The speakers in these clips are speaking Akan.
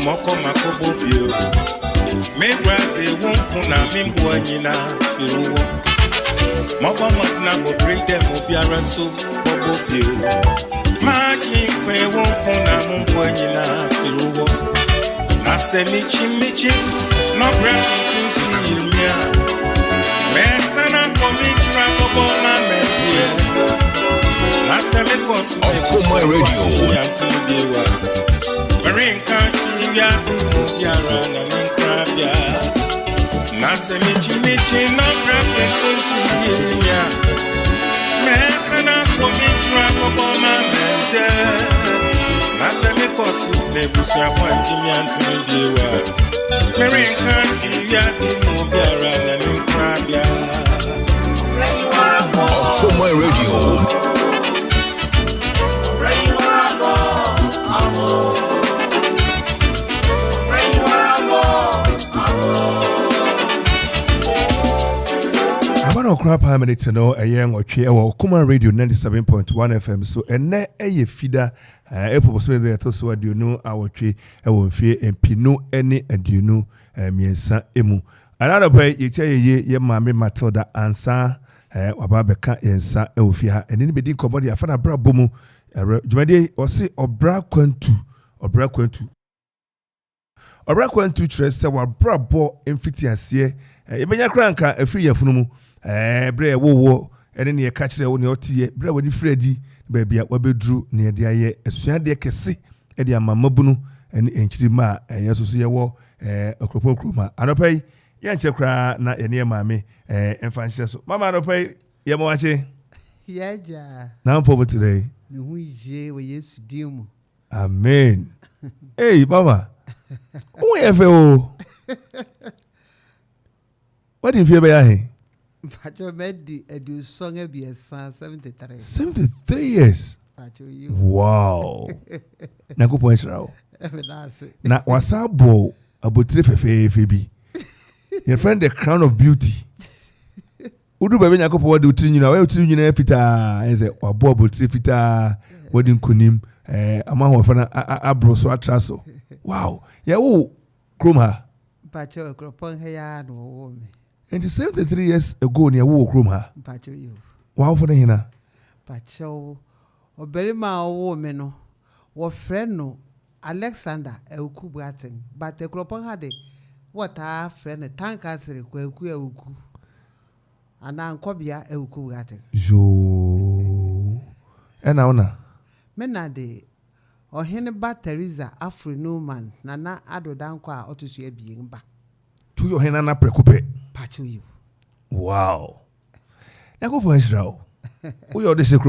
Moko makobo bio me braze won kuna mimbo nyina firuwo moko motina bo break them obiara so bobo bio maji kwe won kuna mimbo nyina firuwo na se michi no braze kinsi ilmia mesana komitra bobo mametie na se me kosu my radio yantubiwa Marine country yati mubiara na ninkrabia Nase michi na brape kunsuyiria Mesa na komitra koboma mente Nase mikosu nebusu ya kwa jimi antumibiwa Marine country yati mubiara na ninkrabia For my radio Okra permanent no a young or chair or Kuma Radio 97.1 FM. So and ne a feeder a possible there to so do you know our tree I will fear and pino any and you know miensa emu. Another way you tell ye mammy Matilda Ansaa Wababeka yensa eufia and anybody commodity a fan of Brabomu Jumadi or say Obra Akwantu Obra Akwantu trace our brabo infitiasie Ebenya Cranka a free yafunumu. Bre wo ene ne catch the one otie bre woni fredi baby a wabedru ne de aye asuade kese e de amamabunu ene enchiri ma enye so ye wo Akropong-Akuapem anopai ye nche kra na ene maame emfa nche so mama anopai ye mo wache yaja na mpo today me hu je we Yesu dim amen hey mama who ever o what in fear by Pacho Medi edu song ebiesa 73. 73 years. Pacho you. Wow. Nakupo enshrawo. Na wasabo abotire fefefe bi. Your friend the crown of beauty. Udu baby nakupo wadi utiri nyina, we utiri nyina fita enze wabo abotire fita wadi nkunim ama ho fana abroso atraso. Wow. Ya wo krom ha. Pacho Akropong ya no wo me. And 73 years ago, near Walk Room, ha. Pacho you. Wow, for the hina. Pacho, or Barima woman, or friend no, Alexander, a Ukubatin, but the Akropong had it. What our friend a tank answer, Uku. And now Kobia, a Ukubatin. Jo. And now, Menade, or Heneba Teresa, Afri Newman, Nana Ado Dankwa, or to see a being back. To your hand, and preoccupy. Pacho you. Wow. Now go for Israel. We are the same.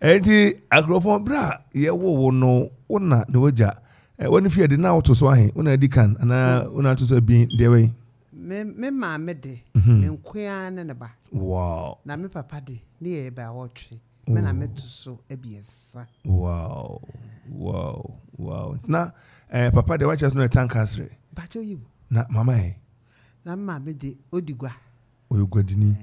Enti Akropong bra ye wo no una no waja. When if you now to swahi, una dikan ana una to so be the way. Me ma me de me nkwa na ba. Wow. Na me papa de na ye ba wotwe. Me na me to so ebiesa. Wow. Na papa de watch us no tank answer. Pacho you. Na mama Na ma me de odigwa. Oyugwadini.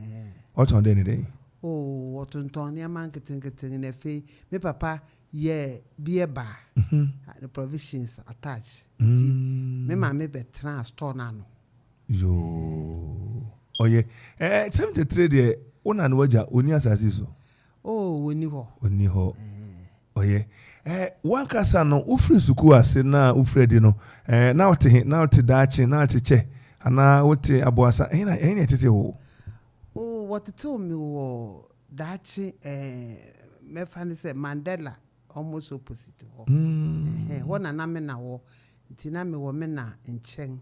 What on the day? Oh, what on Tony man getting in a fee. Me papa ye be a bar. The provisions attached. Me ma me be store nano. Yo. Oh yeah. 73 de una nwaja oni asasi so. Oh, oni ho. Oh yeah. One kasa no ufri suku ase na ufredi no na wote dachi na wote che ana wote aboasa ena tete ho. Oh, what it told me wo dachi me fani say Mandela almost opposite ho. Wona na me na wo ntina me wo me na nchen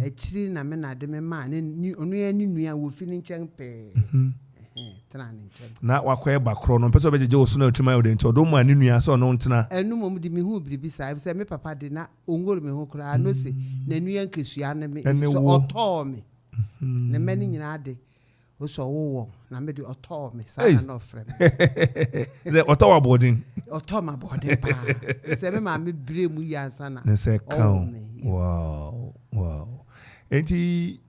echiri na me na de me ma ni onu ya ni nua wo fi ni nchen pe. Na wakwa bakro no pese obejeje osu na otuma yo de nti odo ma ni nua so no ntena enu mom di me hu biribi sa say me papa de na ongoro me hu kra no se na nua nkesua na me so oto me ne mani nyina de o so wo na me de oto me sa na no frem the oto wa boarding Otoma body pa. Say me ma me bre mu yansa na. Ne say count. Wow. Enti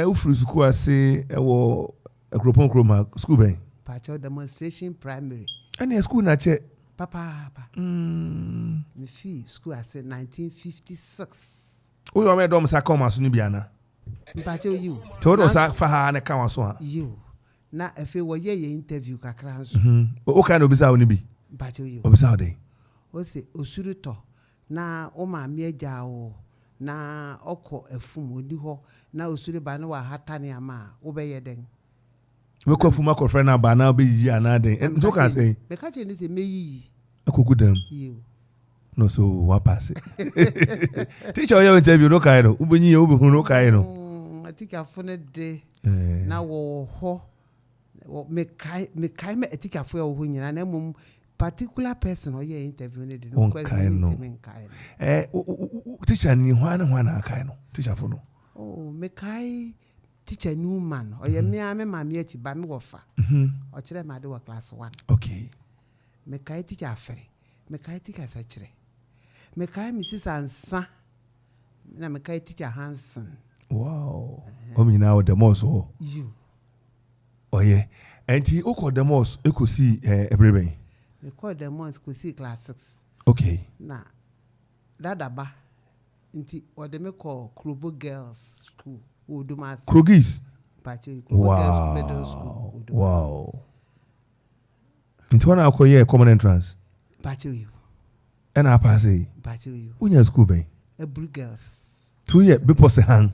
ufuru school ase wo Akropong-Akuapem school ben. Pacho demonstration primary. Any school na che. Papa. Me fee school ase 1956. O yo me dom sa come aso ni bia na. Pacho you. Todo sa fa ha na kan waso ha. You. Na efe wo ye interview kakra nso. O kan obisa oni bi. Pacho you. Obisa ode. O se osuru to na o ma me agya o na okọ efum oni ho na osuru ba na wa hatane ama wo be ye den. We ko fuma ko friend na ba na be yi ana den. Nto kan say. Me ka che ni se meyi. Akogu dem. You. No so what pass it. Teacher your interview no kai no. Ubenyi obi hu no kai no. I think I found de na wo ho me kai me etika afo ya ho nyina na mum particular person or ye interview ne de no kai no. Teacher ni hwana kai no. Teacher fo no. Oh me kai teacher new man or ye me mama echi ba me wo fa. O kire ma de wo class 1. Okay. Me kai teacher afere. Me kai teacher sa kire. Me kai Mrs. Ansaa. Na me kai teacher Hansen. Wow. Omi na o demo so. You. Oh yeah. Enti o ko demo e ko si ebrebe. Me call demo ko si class 6. Okay. Na dadaba nti o de me call Krobo Girls School Odumas. Krogis. Pache Krobo Girls Middle School Odumas. Wow. Nti wana akoye common entrance. Pache you. And I pass it. Pache you. Unya school ben. Ebru Girls. 2 years before se hang.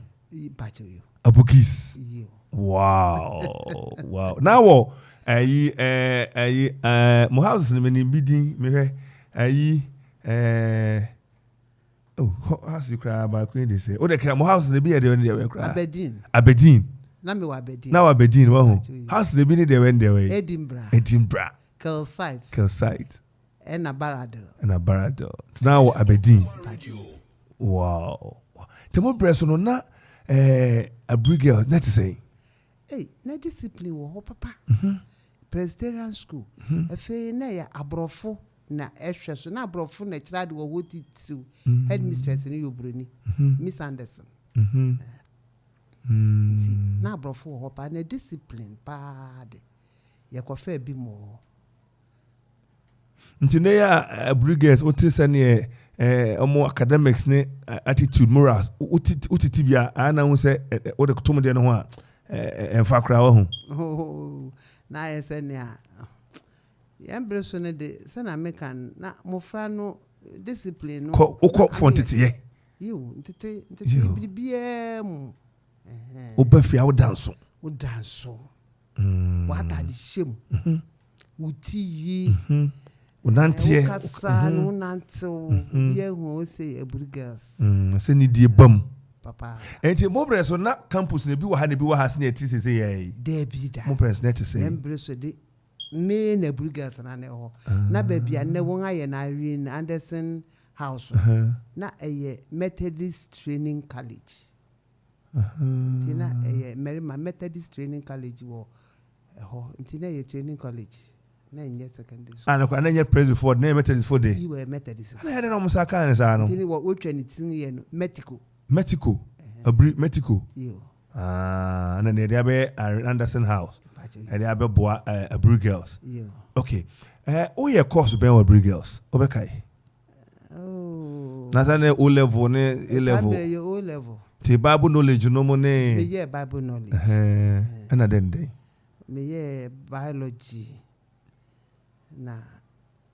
Pache you. Abukis. You. Wow. Wow. Now mo house ni many bidding me hwe house cry by queen they say. O de mo house ni be there when they cry. Aberdeen. Na me wa Aberdeen. Now Aberdeen wo house ni be there when they way. Edinburgh. Kelside. And a barado. Now Aberdeen. Wow. Temo breast no na a brigade net to say. Hey, na discipline wo papa. Presbyterian school. Efe na ya abrofo na ehwe so na abrofo na chirade wo woti through headmistress ni yobroni. Miss Anderson. Na abrofo wo pa na discipline pa de. Ye ko fa bi mo. Ntine ya brigades oti se ne omo academics ne attitude morals utiti bia ana hu se o de kutom de no ho a emfa kra wo ho na yese ne a yembre so ne de se na mekan na mofra no discipline no ko fontete ye you ntete bibia mu obafia wo danso wata di shem uti yi unantie kasa no nantew ye hu say Ebru Girls se ni die bam papa enti mo bre so na campus ne bi wa ha ne bi wa ha se ne ti se ye there be that mo bre net say embre so de me na Ebru Girls na ne ho na ba bia ne won aye na Irene Anderson house na eye Methodist Training College tina eye Barima Methodist Training College wo ho tina eye training college na nye secondary school ana kwa na nye praise before na Methodist for day you were Methodist na he na mo saka ne sa no tina wo twa ni tin ye no Metico you na ne dia be Anderson house e dia be boa Ebru Girls you okay o ye course be Ebru Girls obekai na sa ne O level ne A level O level te Bible knowledge no mo ne me ye Bible knowledge ana den me ye biology na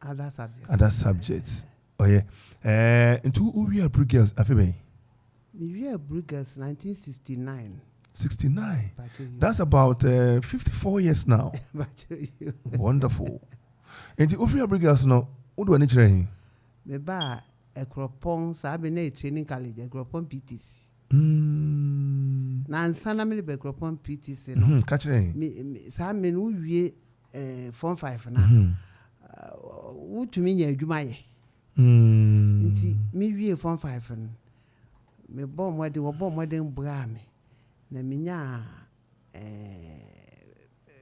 other subjects oh yeah into we are Ebru Girls afebe we are Ebru Girls 1969 that's about 54 years now wonderful and we are Ebru Girls no what do I need to hear me ba Akropong sabe na training college Akropong PTC na nsana me be Akropong PTC no catch me sa me no wie form 5 na utumi nya adwuma ye nti me wie form 5 no me bom wade bra me na me nya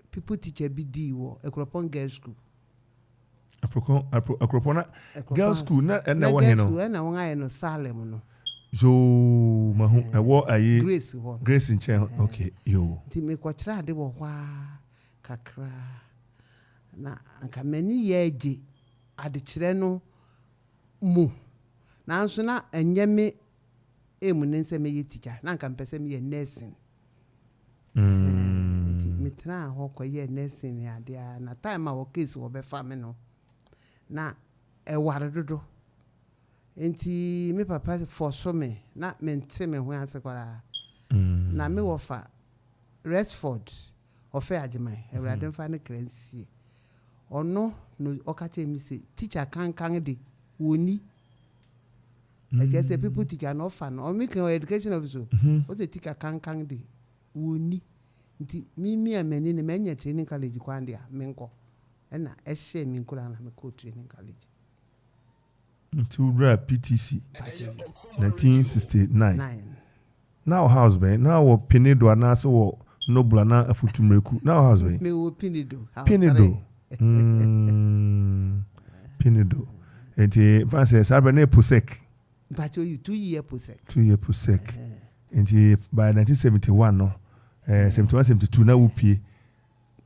people teacher bi di wo Akropong Girls School Akropong girls school na na wo he no na won aye no Salem no jo mahu ewo aye Grace in chair okay yo ti me kwachira de wo hwa kakra na anka mani ye age ade kire no mu nanso na enyeme emu nense me ye teacher na anka mpese me ye nursing metra ho koye nursing ya dia na time a wo case wo be fa me no na ware dodo enti me papa forso me na mente me ho ansekwara na me wo fa Resford ofe ajeman ewrade mfa ne kransie ono no okache mi se teacher kan de woni I just say people teacher no fa no o me kan education officer o se teacher kan de woni nti mi amani ne manya training college kwande a menko na ehye mi nkura na me ko training college to PTC 1969 now house be now wo Pinedo anase wo Nobla na afutumreku now house be me wo Pinedo Pinedo enti fancy sabe na posek but you 2 year posek enti by 1971 no 71 72 na upie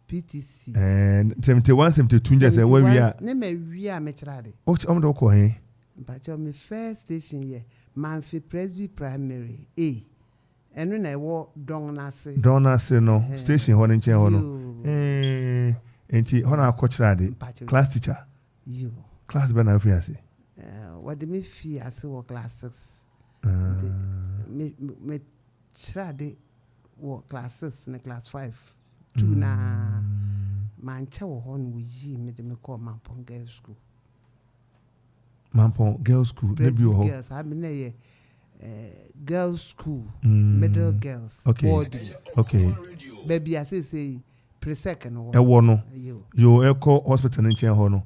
PTC and 71 72 just where we are na me wi a me kirade what am do ko he but your me first station here Manfi Presby Primary A enu na ewo don na se no station ho nche ho no enti ho na ko kirade class teacher you class be na fi ase what me fi ase wo classes me kirade wo classes na class 5 2 na mancha wo hon wo yi me de me call Mampong Girls School ne bi ho girls I mean na girls school middle girls okay boarding okay baby I say pre-sec no wo no yo echo hospital nchen ho no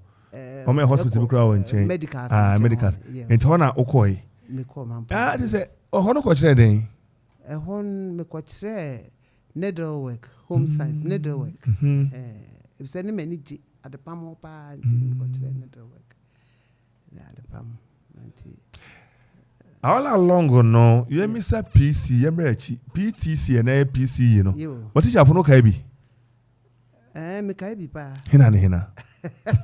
o me hospital bi kura wo nchen medical enti ho na okoi me call Mampong they say ho no ko kire den hon me ko kire needlework home science needlework if say ni mani ji adepam ho pa anti me ko kire needlework adepam anti all along no you me say PC you me achi PTC na PC no what teacher for no kai bi me kai bi pa hina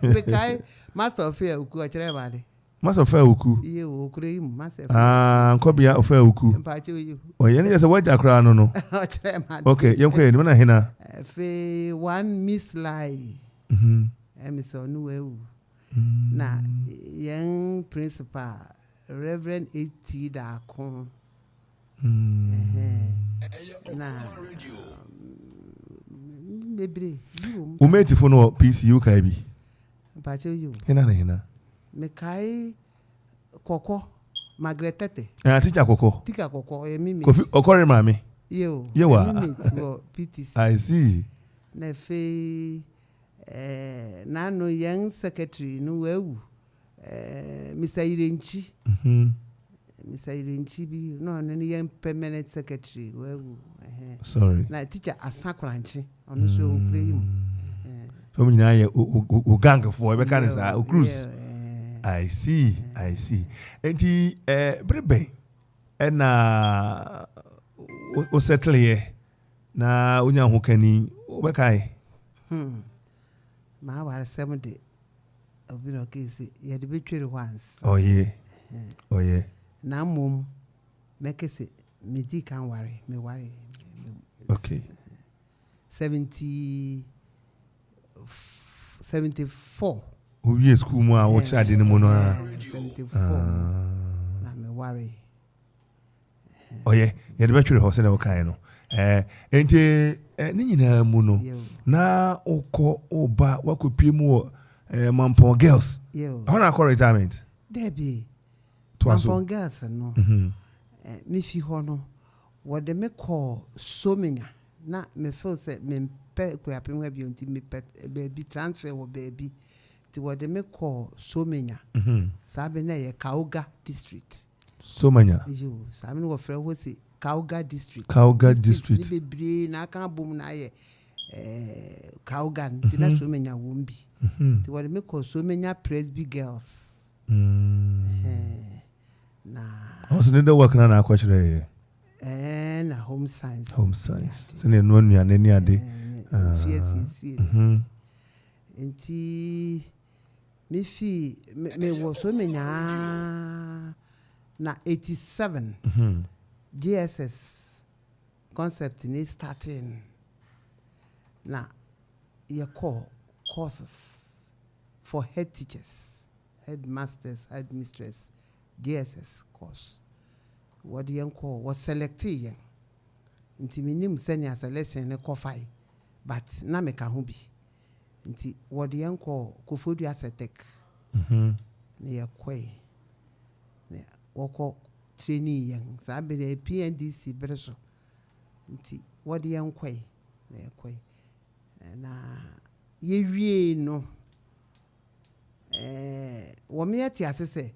me kai master of fair ku kire ba de master of fair uku ye o kure im master nkobia of fair uku mpa che you o ye ne say what akra no kire ma okay you kwe ni na hina fe one miss lie me so no we na young principal Reverend A.T. Dakon na bebre o mate for no PCU kai bi mpa che you hina me kai koko Margaret Tete teacher koko mimi Kofi okore mami yewa PTC I see na fe na no young secretary no wewu Mr. Irenchi bi no ni young permanent secretary wewu sorry na teacher Asakranchi ono so okure yim so me na ye o gang for e be kan sa o cruise I see enti brebe na o settle here na onya ho kani o be kai ma ware 70 obi no kesi ye de betwere once oh yeah na mom mekese medi kan ware me ware okay 74 we school mu a wo chade ni mu no 74 na me ware oh yeah ye de betwere ho se na wo kai no enti ni nyina mu no na okọ oba wakopie mu Mampong Girls how na call retirement debi Mampong Girls no me fi ho no wo de me call so many na me feel say me pe Akuapem ha bi onti me pet baby transfer wo baby ti wo de me call so many sabe na ye Kauga district so many you sabe no wo frɛ wo say Kauga district district ni bebre na kan bom na ye Kaugan tina so menya wombi ti wode me ko so menya Presby girls na also need the work na akwachire na home science sene no nua nani ade fiesi enti me fi me wo so menya na 87 GSS concept ni starting na your courses for head teachers, headmasters, headmistress, GSS course. What you call was selected. Inti minim senior selection ne kofai, but na me ka hubi. Inti what you call kufudu asetek. Ne ya kwe. Ne wako trainee yang. Sabi de PNDC breso. Inti what you kwe ne ya kwe. Na yewie no wome ati asese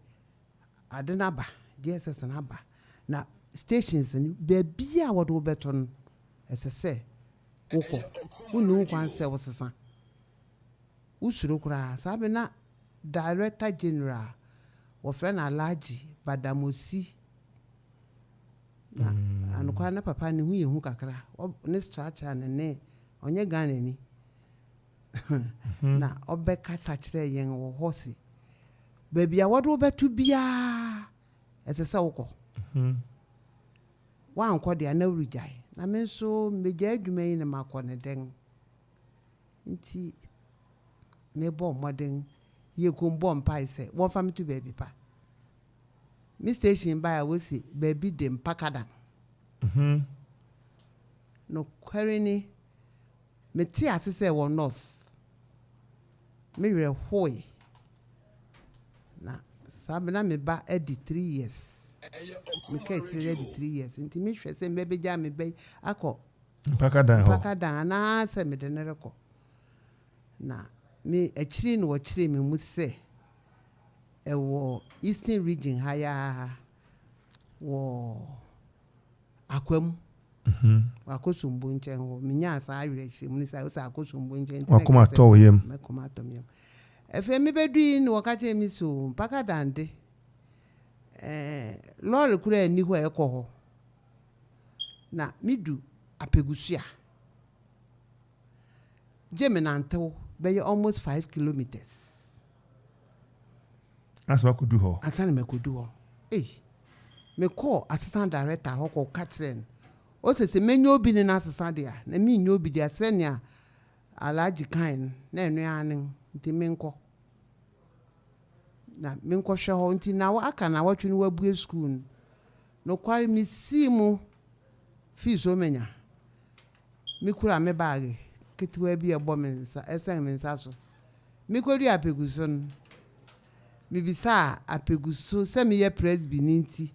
adena ba GSS na ba na stations ni bebia wodo beton esese woko unu kwanse wosesa usuro kura sabe na director general wo friend Alhaji Badamosi na anukwa na papa ni hu yehu kakra ne structure ne onye Ghana ni na obeka sachire yen wo hosi baby awodo betu bia esese woko wa anko de na urujai na me so meja adwuma yi na makone den nti me bo modern ye kombo mpa ise wo fam to baby pa mi station ba wo si baby dem pakadan no kwarini me ti asese wo north me re hoy na sabe na me ba edi 3 years me ka chire edi 3 years nti me hwe se me beja me be akọ pakadan na se me de ne reko na me achiri no chire me mu se ewo eastern region haya wo akwam akosumbu nchen ho minya asa awire him ni sa akosumbu nchen wakoma to yem mekoma to yem efe mi bedui ni wakache mi so mpaka dande lori kura ni ho ekọ ho na midu apegusua jemenantew be almost 5 kilometers as wa kudu ho asane me kudu ho me call assistant director ho ko katren o se menyo obi ni na assistant dia na mi nyo obi dia senior Alhaji kan na enuane nti menko na menko hwe ho nti na aka na watwe ni wabu school no kwari mi simu fees o menya mi kura me bag ketwa bi ebo mensa esen mensa so mi kodu apeguso no mi bisa apeguso se mi ye Presby ninti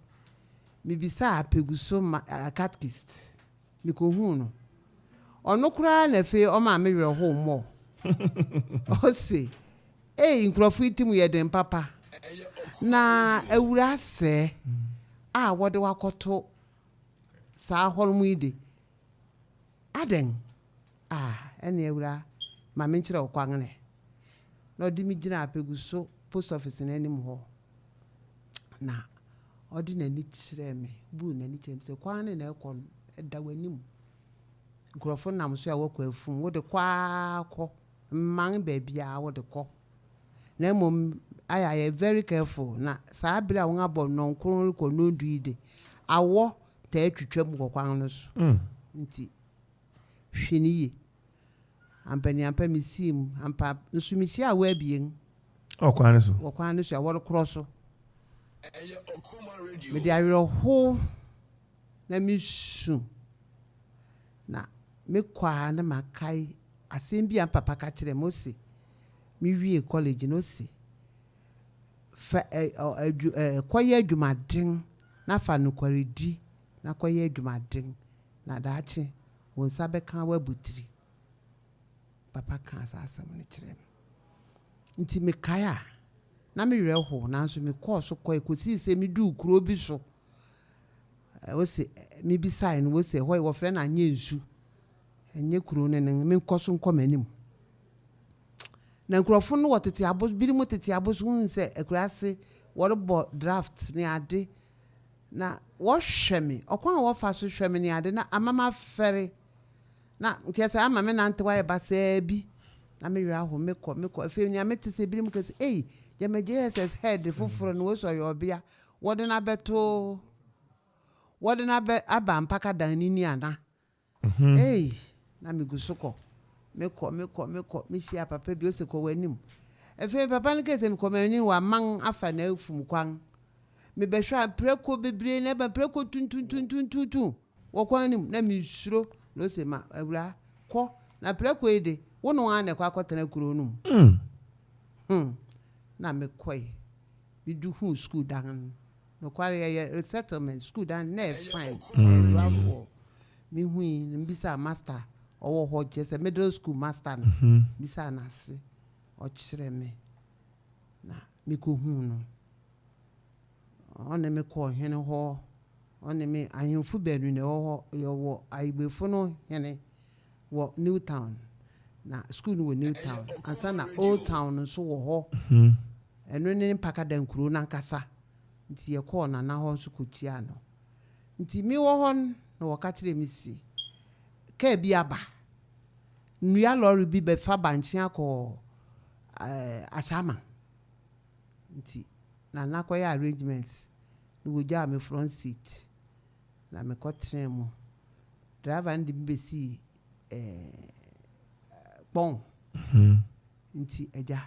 mi bisa apeguso catechist mi ko hu no ono kura na fe o ma me werɛ ho mo o se nkrofo itim ye den papa na awura se wode wakoto sa holmu ide aden ene awura ma me nkyerɛ okwanne na odi mi gina apeguso post office na anim ho na odi na ni kyerɛ me bu na ni kyerɛ se kwanne na ekɔ da wanim nkrofo nam so ya wakɔ afum wo de kwa akɔ man baabia wo de kɔ na mom I very careful na saa bra won abɔ no nkron ko no nduide awɔ ta atwitwam kɔ kwan no so nti hweniye ampani ampa misim ampa nsumisi awa abien okwan no so awɔ cross so me dia ho na misu na me kwa na makai asem bia papa ka kire mo se mi wie college no se fa koye adwumaden na fa no kwaredi na koye adwumaden na daache won sabe kan wa butiri papa kan asasem ne kire nti me kaya na me werɛ ho na nso me course koye kosi se mi du kuro bi so wo se mi bi sign wo se hoy wo frɛ na anye nsu enye kuro ne me nkoso nkomanim na nkrofo no wotete abos biri mu tete abos hu se akurase worbo draft ne ade na wo hweme okwan wo fa so hweme ne ade na amama fere na ntiasa amame na ntewa e basa bi na me wira ho mekọ afi nya mete se biri mu kase je me JSS head foforo no so yo bia wode na beto wode na be aba mpaka dan ni ana na me gusoko mekọ me shia papa bi o se ko wanim afi papa no kase me ko mani wa man afa na afum kwan me behwa preko bebre na ba preko tuntuntuntuntuntu wo kwanim na me suro no se ma awura ko na preko ede wono ane kwa akotena kuro num na me koi we do who school down no kware resettlement school down na fine bravo me hui mbisa master owo ho jese middle school master bisa na se o kire me na me ko hu no one me ko hene ho one me ahemfu banu ne ho yo aibefo no hene wo New Town na school no New Town ansa na Old Town nso wo ho eno ne mpaka dan kuro na nkasa nti ye ko na ho nso kotia no nti mi wo ho na wo ka kire mi si ka bi aba nua lorry bi be fa banchi akọ ashama nti na nakoya arrangements ni wo ja me front seat na me ko tren mu driver ndi mbesi bon nti eja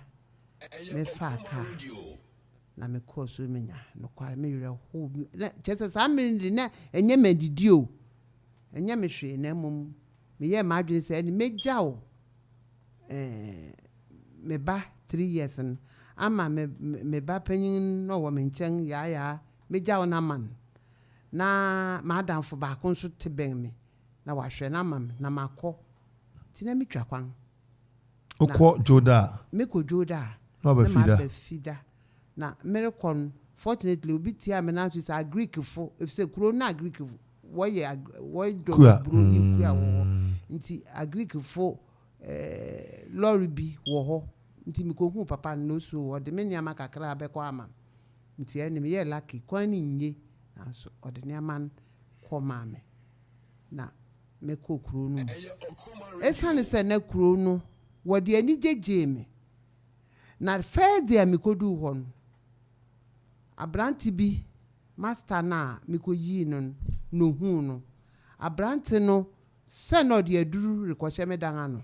me fa ka na me ko so menya no kware me yere ho na chese sa me na enye mandidi o enye me hwe na mum me ye ma adwen se ni meja o me ba 3 years ama me ba panyin no wo me nchen ya meja o na man na madamfo ba ko nso te ben me na wa hwe na mam na makọ ti na mitwa kwan okọ joda me ko joda no ba fida na merekon fortunately obi tia me na so say Greek fo if say kuro na Greek wo do bro yiku a wo nti Greek fo lorry bi wo ho nti me ko hu papa no so o de me niama kakra abekọ ama nti eni me ye lucky kwan ni nye na so o de niama ko ma me na me ko kuro no esane se na kuro no wo de ani jeje me na fair dia me ko du ho no abranti bi master na me ko yi no hu no abranti no se no de aduru rekwose me dan ano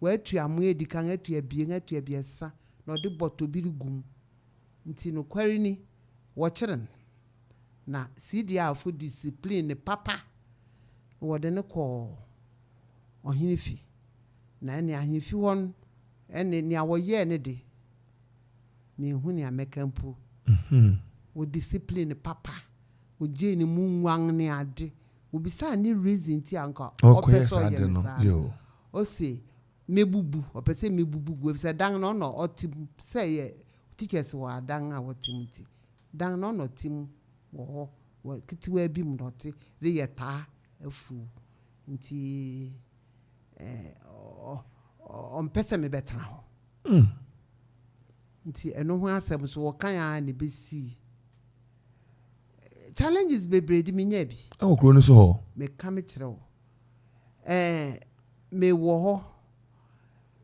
wa atu amu edi kan atu abiesa na de boto bi gum nti no kwari ni wo kiren na CDA for discipline papa wo de ne ko ohinifi na ne ahimfi won ene ne awoye ne de me hu ne amekampu wo discipline papa wo je ni munwan ne ade wo bisa ni reason ti anka opeso ye no o se mebubu opese mebubu go se dan no no otim se ye teachers wa dan a wotim ti dan no no tim wo kitiwa bi mnote re ye ta afu nti on pese me betra ho nti eno ho asem so wo kan ya ne besi challenges bebredi minya bi okro no so ho me ka me kire wo me wo ho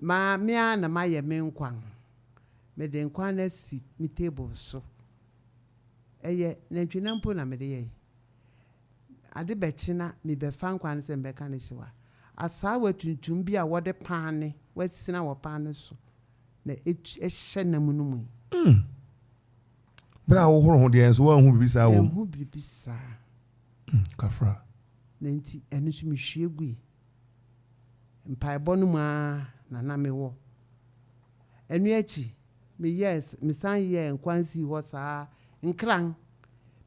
ma me ana ma ye me nkwan me de nkwan na si mi table so eye na ntwena mpo na me de ye ade bekina me be fa nkwan se mbe ka ne hyewa asawa tuntum bi a wode paane wasina wo paane so na ehye na munumu bra wo horo ho de so wa hu bibisa wo hu bibisa kafra na nti enu so me hwie gui mpa bonu ma na me wo enu achi me yes me san ye nkwansi wo saa nkran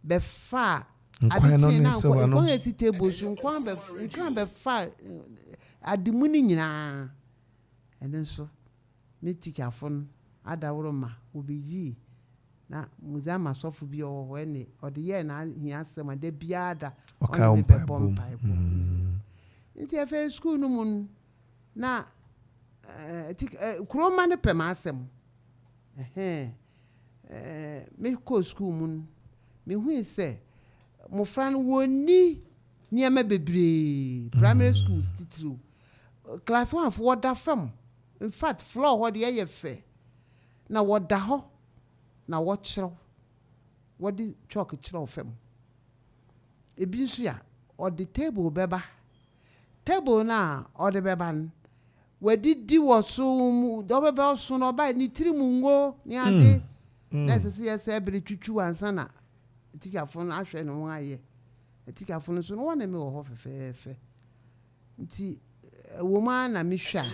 be fa nkwan na nkwan esi table so nkwan be fa adimuni nyina enu so me tikafon adawro ma obeyi na muzama sofu bi o ene ode ye na hia asema de biada on be bompa nti afa school no mun na kuroma ne pɛ masɛm me ko school mun me hu sɛ mofra no woni niema bebree primary schools titiri class 1 for da fam in fact floor what dey ye fe na woda ho na wo kyerɛw wodi chalk kyerɛw fam ebi nso ya odi table beba table na odi beba n wadi di wo so mu do beba so no ba ni tiri mu ngo ni ade na sese ye se bere twitwu ansa na tikafo no ahwe no ho aye tikafo no so no wona me wo ho fefefe nti woman na me hwa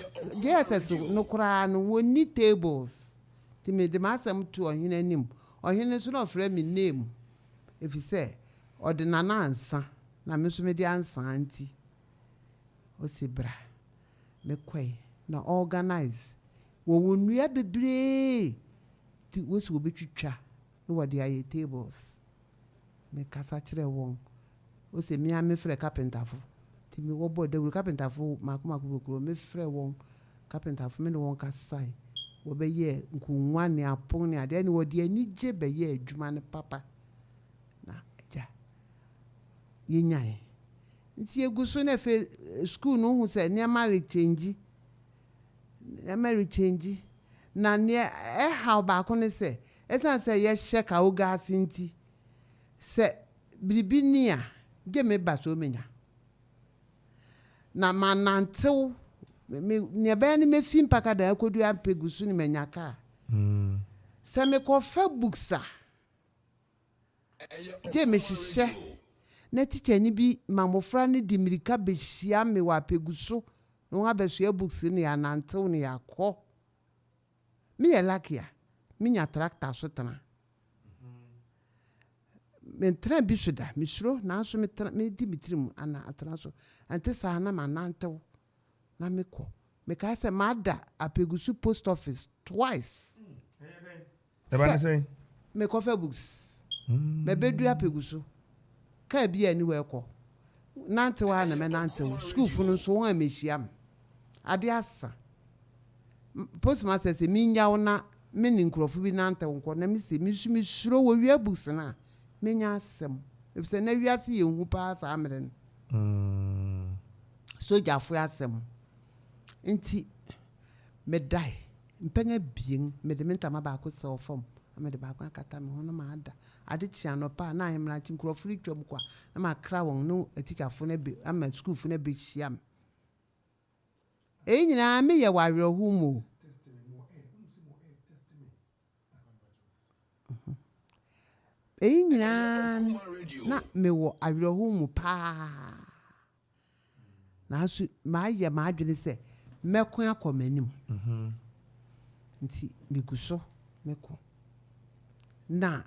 JSS no kura no woni tables ti me de masam to ohene anim ohene so no frɛ me name if you say ordinana ansa na me so me de ansa anti o sibra me kwai na organize wo wonua bebre ti wo so obetwitwa no wo de aye tables me kasa kire won o se me am frɛ carpenter fo ti me wo board de carpenter fo makoma ko me frɛ won carpenter fo me no won kasai wo be ye nkunwa ne apon ne ade ne wo de ani je be ye adwuma ne papa na eja yenyae nti eguso na fe school no hu se ne mari change na ne how ba ko ne se esan se ye hye ka o gas nti se biribinia ge me ba so menya na manantew ne ba ni me fim pakada akodu ampegusu ni menya ka se me ko fa booksa je me hye na teacher ni bi mamofra ni di mirika be hia me wa pegusu no ha be so books ni anantew ni yakọ me ye lakia me nya tractor so tana me tran bi soda me suro na so me di mitrim ana atra so ante sa na manantew na me ko me ka se mada apegusu post office twice say me ko fa books me bedu apegusu ka bia ni we ko nantewa na me nantew school fu no so won amehia ade asa postmaster se mi nyawo na me ni nkrofo bi nantew nko na me se mi suro wo wi books na me nya asem if se na wi ase ye hu pa sa amere so jafo asem nti me dai mpenya bien me de mentama ba ko se ofom me de ba ko akata me ho no ma ada ade chia no pa na ahemra chi nkrofo ri twom kwa na ma kra won no atikafo na be ama school fo na be hia me nyina me ye wa werhu mu nyina na me wo awerhu mu pa na asu ma ye ma adwene se meko akomanim nti miguso meko na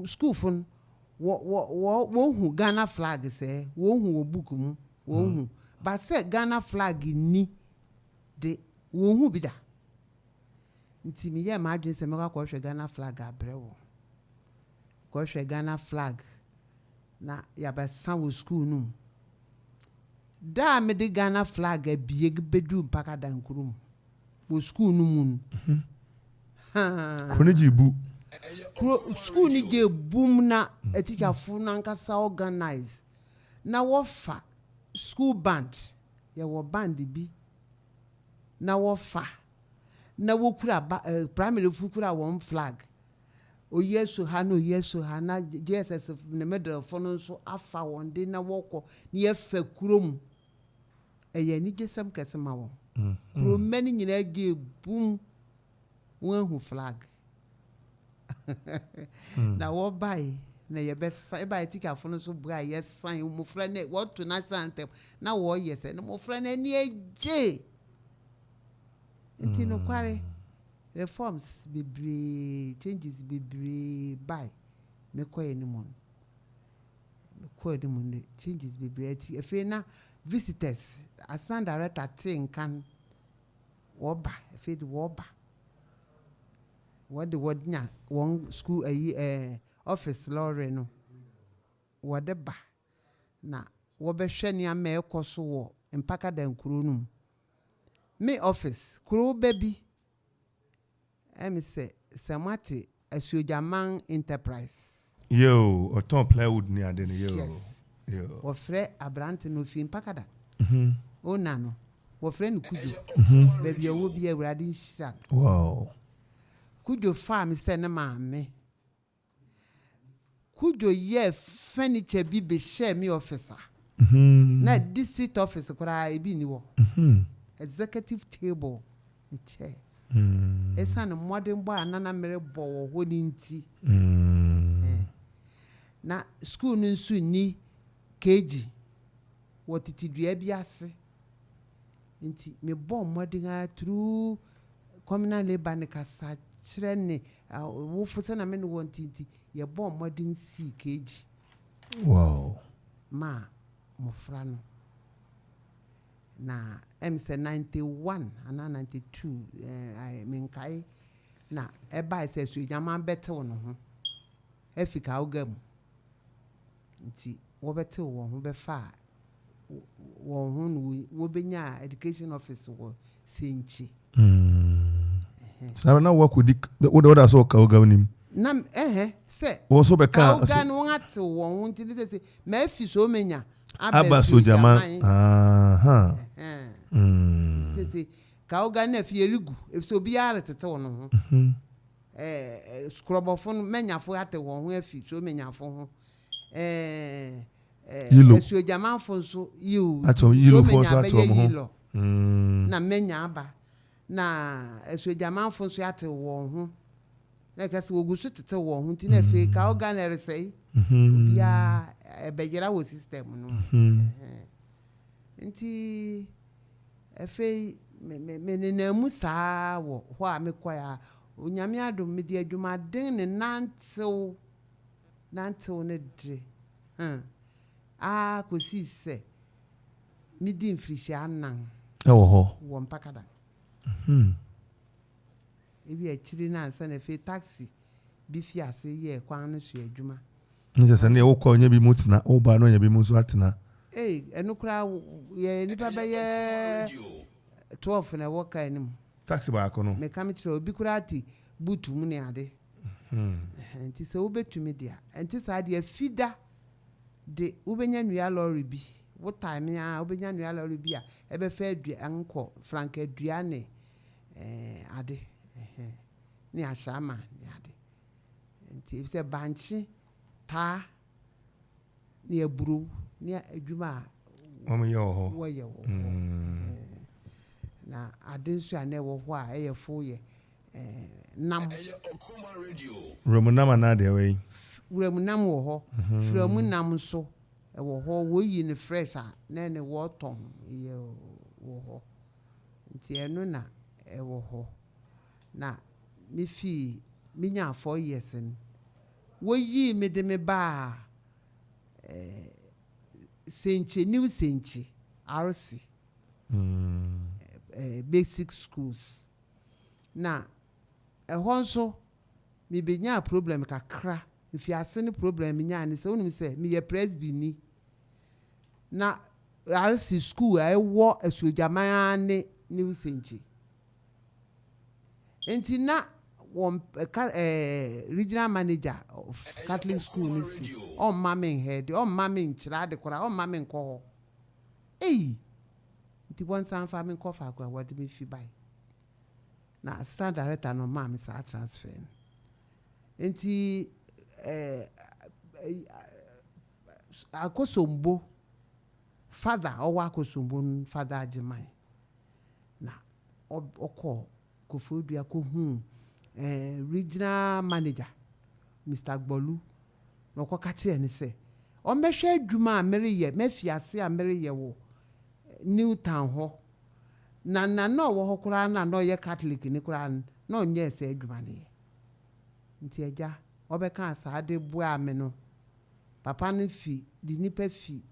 school fun wo hu Ghana flag se wo hu wo book mu wo hu ba se Ghana flag ni de wo hu bi da nti mi ye ma adwene se meko akɔhwɛ Ghana flag abrewo kɔhwɛ Ghana flag na ya ba san wo school num da me de Ghana flag abie bedu mpaka dankurum wo school num kone jibu school ni je boom na etikafo na nkasa organize na wofa school band ya wo band bi na wofa na wokura primary fukura one flag o yeso ha na JSS ne medal for no so afa one day na woko na ye fa kurom eye ni gesam kesema wo kurom mani nyina ge boom one who flag na wo bai na ye be sai bai tikafo no so bua ye san mo fra na what to national anthem na wo yes na mo fra na ni eje ntino kware reforms bebre changes bebre bai me koye ni mon ne changes bebre ati efe na visitors asan director tin kan woba efe di woba what the word nya one school office lorry no whatever na wɔbɛhwɛ nneɛma ɛkɔ so wɔ mpaka dan kuro no mu me office kuro baby ɛmi sɛ mate Asuogyaman Enterprise yo ɔtɔn plywood ni ade ne yo yes yo wɔfrɛ abrante no fi mpaka da ona no wɔfrɛ no Kujo baby ɛwɔ bi awurade nhyira wow Kujo farm sɛ ne maame Kujo ye furniture bi be share me officer na district office kura ebi ni wo executive table ni chair esa no modern boy anana mere bo wo ho ni nti na school no nsu ni KG wotiti dua bi ase nti me bo modern through communal labor ne kasa kyerɛ ne wo fo na me no wontinti ye bo modern CKG wow ma mofra no na MC 91 ana 92 I menkai na eba ese Asuogyaman bete wo no ho afika ogam nti wo bete wo ho be fa wo ho no wo benya education office wo senchi na work with the other so ka ogam nim na se wo so be ka ogam no ate wo ho nti se ma afi so menya Aba Asuogyaman aha se ka ogam na fi eligu efso obi are tete wo no ho skrobofo menyafo ate wo ho afi so menyafo ho Asuogyaman fo so you ato yilo fo so ato mo ho na menya aba na Asuogyaman fo so ate wo ho na kase wogusu tete wo ho nti na fe ka ogam na resei bia ebegyera wo system no nti efe me na mu saa wo ho a me kwaya onyame adom me di adwuma den ne nantew ne de kosi se me di mfirishi anan ewo ho wo mpaka da ebi akiri na ansa na fe taxi bi fi ase ye kwan no so adwuma nje se ne wo kwa onya bi mutina wo ba no onya bi mu so atena enu kura ye nipa be ye 12 na wo ka enim taxi ba akono me kam kire obi kura ati butu mu ne ade nti se wo betumi dia nti sa de afida de wo benya nua lorry bi wo time a wo benya nua lorry bi a ebe fa adua anko frank adua ne ade ni ashama ni ade nti se banchi ta ni eburu ni adwuma wo ye ho wo ye wo na ade so ane wo ho a eyefo ye nam Romunama na de we Remunam wo ho Remunam so wo ho wo yi ne fresh a na ne wo ton ye wo ho nti eno na wo ho na me fi minya 4 years n wo yi me de me ba senche new senche RC basic schools na ehon so me benya problem kakra if ase ne problem nya ne se wonim se me ye presby ni na RC school I wo Asuogyaman ne new senche enti na one regional manager of Catholic school ni si on mama head on mama nchira de kora on mama nko nti bon san fa me nko fa kwa wode me fi bai na assistant director no mama sa transfer enti akosombo father owa akosombo father ajiman na okọ Kofi Ansong regional manager Mr. Gbolu no ko ka kire ne se o mehwe adwuma ameriye mafiase ameriye wo New Town ho na no wo ho kura na no ye Catholic ni kura no nye se adwuma ne nti eja obeka asade bua me no papa ne fi di nipa fi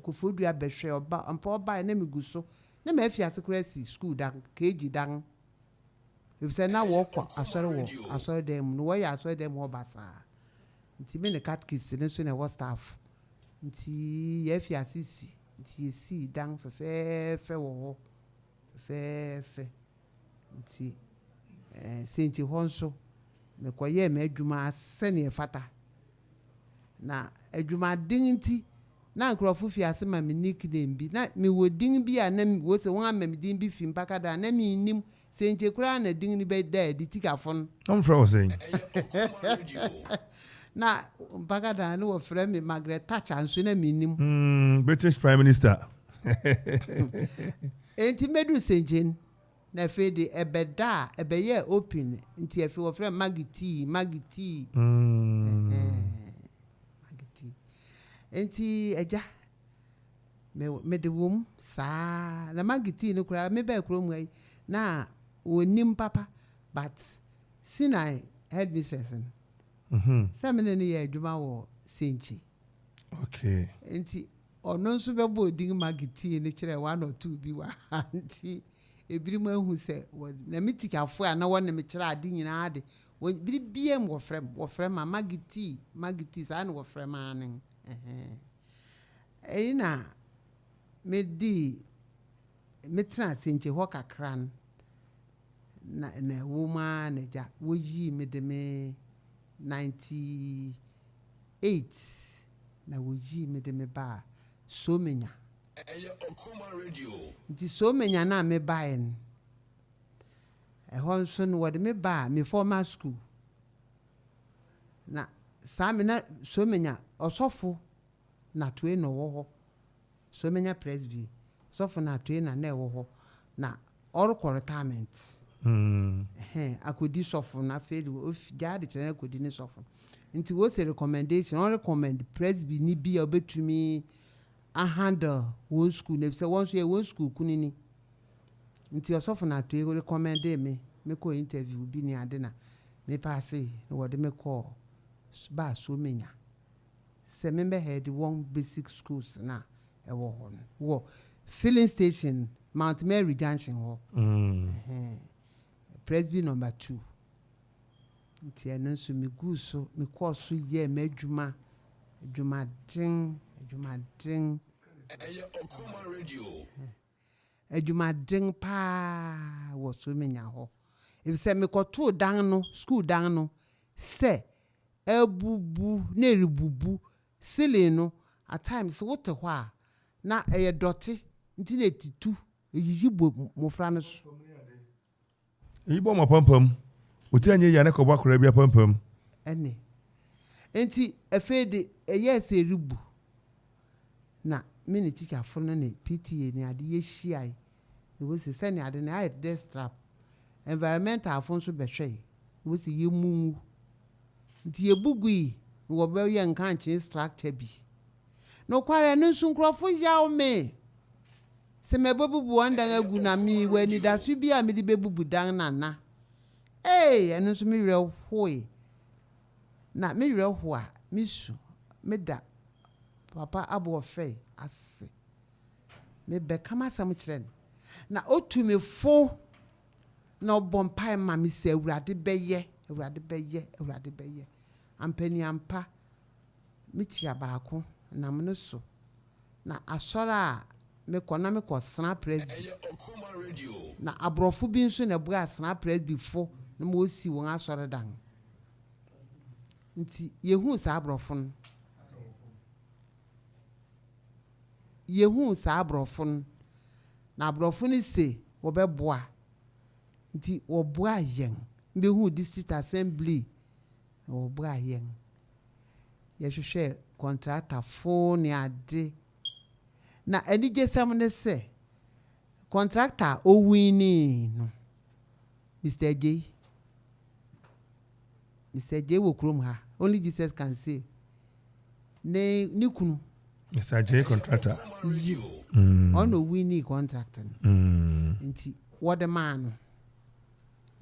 Kofi behwe oba ampa oba na miguso na mafiase kura si school dan KG dan if say na wo kwa asori dem no wo ya asori dem ho basa nti me ne catechist ne so na wo staff nti ye fi asisi nti si dan fe wo fe nti senti honso me koye me adwuma sene fata na adwuma din nti na nkrofo fi ase ma me nickname bi na me wodin bi a na wo se won ama me din bi fi mpaka da na me nim senti kura na din ni be da di tikafon I'm frozen. na mpaka da no wo frɛ me Margaret Thatcher nso na me nim British Prime Minister. enti medu senjen na fe de ebeda ebeye open nti efe wo frɛ Magiti Magiti enti eja me de wom sa na Magiti no kura me ba kuro mu ai na onim papa but sinai headmistress samene ne ye adwuma wo senchi Okay. enti ono nso bebo odin Magiti ne kire 1 or 2 bi wa nti ebiri mu ehu se na mitikafo a na wona me kire ade nyina ade biri biem wo frem Magiti sa na wo frem anen na me di metra senche ho kakran na woma na ja wo yi me de me 98 na wo yi me de me ba so menya nti so menya na me ba en ho nso no wo de me ba me formal school na sami na so menya osofo na toe no wo ho so menya presby sofo na toe na wo ho na orukọ retirement akodi sofo na feli of jade kire akodi ni sofo nti wo se recommendation on recommend presby ni bi obetumi a handle one school na say once you one school kunini nti osofo na toe recommend me ko interview bi ni ade na me pass no wo de me call ba so menya se member head one basic schools na e wo filling station Mount Mary Junction ho Presby number 2 nti eno so me guso me course ye madwuma den Okuma Radio. adwuma den pa wo so menya ho if se me koto dan no school dan no se ebubu na eribubu sile no at times what ho a na doti nti na titu eyijibo mofra no so Ibo ma pampam oti anye ya ne ko ba kora bia pampam ene enti efede yes eribu na minute ka fono ne PTA ni ade ye hia we se sene ade na aye desk trap environmental afon so behwe we se ye mungu nti ebugui wo be ye nkanche structure bi no kware no sunkrofo yawo me se me bebubu andan agu na mi wani da su bi a me di bebubu dan na eno so mi werɛ hoe na mi werɛ ho a mi su me da papa abo fe ase me be kama sam kyerɛ na otumi fo na obompai ma mi se awurade bɛyɛ ampani ampa mitia baako na mno so na asora me kona me ko sna presby na abrofo bi nso na bua sna presby fo na mo si won asora dan nti yehu sa abrofo na abrofo ni se wo be boa nti wo boa yen mbe hu district assembly wo boa yen ye hwehwe contractor fo ni ade na eni gesam ne se contractor o wini no Mr. J wo krom ha only Jesus can say ne kunu Mr. J contractor ono wini contract nti what the man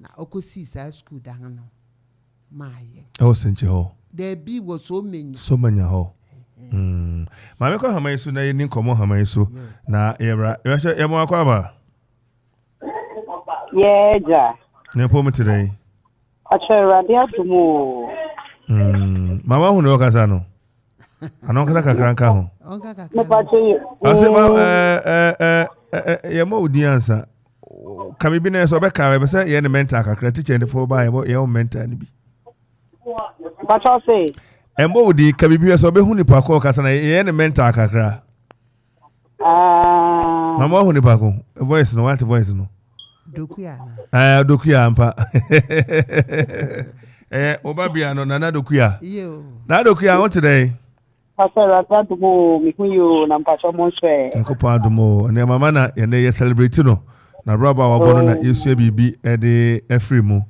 na okosi sa school dan no maaye o senche ho there be was so many ho ma me ko hama so na ye ni komo hama so na yebra ye mo akwa ba ja ne po mutire acha radio tumu mama hu no kasa no Anonka kakranka ho. Onka Me kakra. pache. Ase ma ye mo odi ansa. Ka bi na so be ka be say ye ne mental kakra teacher ne for ba ye o mental ni bi. Pache say. Embo odi ka bi so be hu nipa ko kasa na ye ne mental kakra. Mama hu nipa ko voice no what voice no. Dokuya na. Dokuya ampa. Obabia no nana dokuya. Yo. Na dokuya on today. Pastor Akwantu mi kuyo na mpacho monswe. Nkopo adomo ne mama na ye celebrate no. Na braba wa bono na yesu bibi e de efri mu.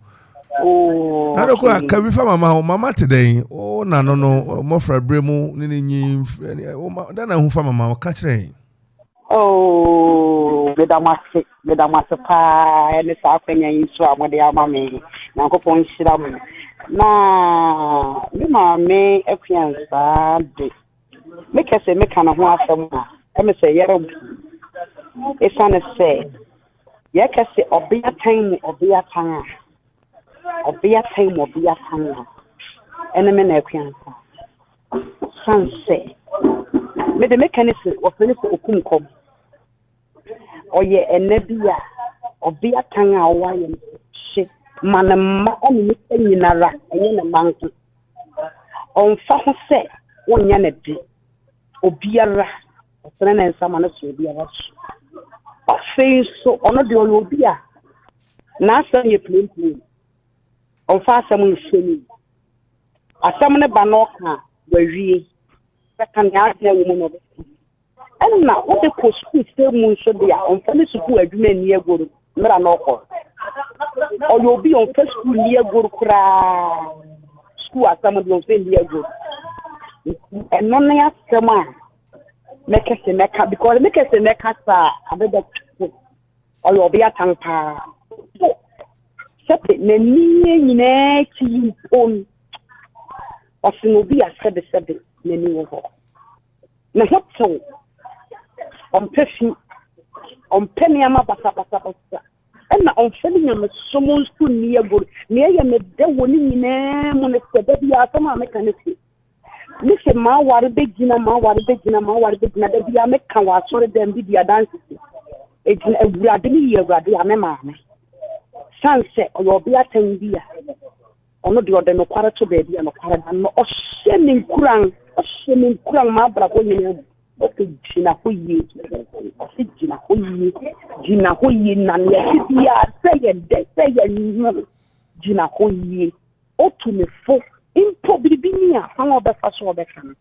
Oh. Na dokuya ka bi fa mama today. O na no mo fra bremu ni nyi o da na hu fa mama ka kire. Oh, medamase pa ene sa kwenya yiso amode amame na nkopon hira mu na me ma me akuansa de me kese me kana ho asem a me se yere esane se ye kese obia tan ene me na akuansa sanse me de mechanism of finish okumkom oye enebia obia tan a waye she manama oni nyinara enye na manko onfa ho se wonya na di obiara osene na nsama na so obiara afei so ono de obia na asem ye plenty onfa asem nhwemi asem ne ba no ka wawie kan ya de wo no be and na what the school stay mun so dia on family school adwuma ni egoro mera na okọ o yo bi on first school ni egoro kra school asam de on fe ni egoro and no na asama mekese meka because mekese meka sa abeda o yo bi atanpa sepe na ni nyina chi on o sino bi asebe na ni wo na hoto on penny ama basa and on filling a summons to near good near me de woni nyina mo ne sebe bia sama mekanisi nise ma ware begina de bia meka wa sore dem bia dance ejina awurade ni ye awurade amema ame sanse oyo bia tan bia ono de ode no kwara to be bia no kwara dan no o hye min kuran ma bra ko nyina okay jina hoye na ne bia say jina hoye otu me fo impo bibini a fa no be fa so be kan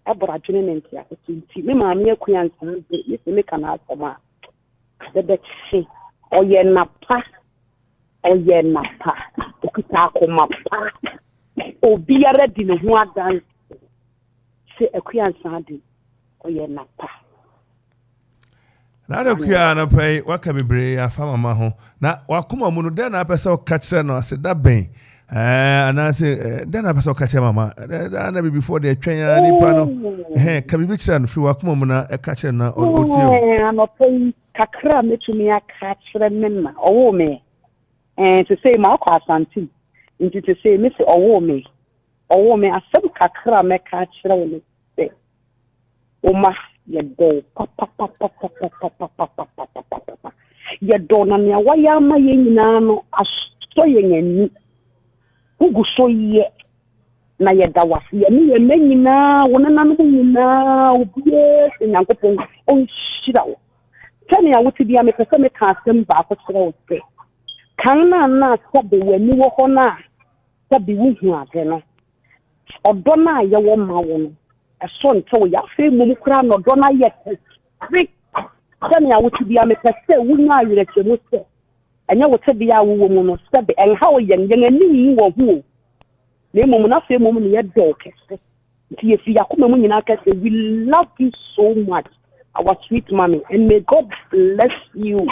abra dwene ntia nti me ma me akuan san de me me kana asoma de se oye na pa okuta akoma pa obiara di ne ho adan se akuan san de oye na pa na dokuya na pai waka bebre afa mama ho na wakoma mu no den na pese o ka kire no ase da ben anase den na pese o ka kire mama na be before the twenya nipa no ka bibi kire no fi wakoma mu na e ka kire na o tie no pai kakra metumi aka kire menna owo me to say ma kwa santi into to say me se owo me asem kakra me ka kire wo se oma yedo papa yedo na ne waya ma ye nyina no aso ye nyani ugu so ye na yeda wase ye ne nyina wona na no nyina obie nyankopon on shira wo tani ya wuti bia me pese me ka asem ba ko kire wo se kan na sabe wani wo ho na sabe wu hu ade no odo na ye wo ma wo no so nto ya fe mum kra no do na yet quick tani ya wuti bia me pese wunya ayire chemu se enya wuti bia wo mu no sebe en ha wo yen ani wo hu na mum na fe mum ne ye do kese nti ye fi yakoma mu nyina kese we love you so much our sweet mommy and may God bless you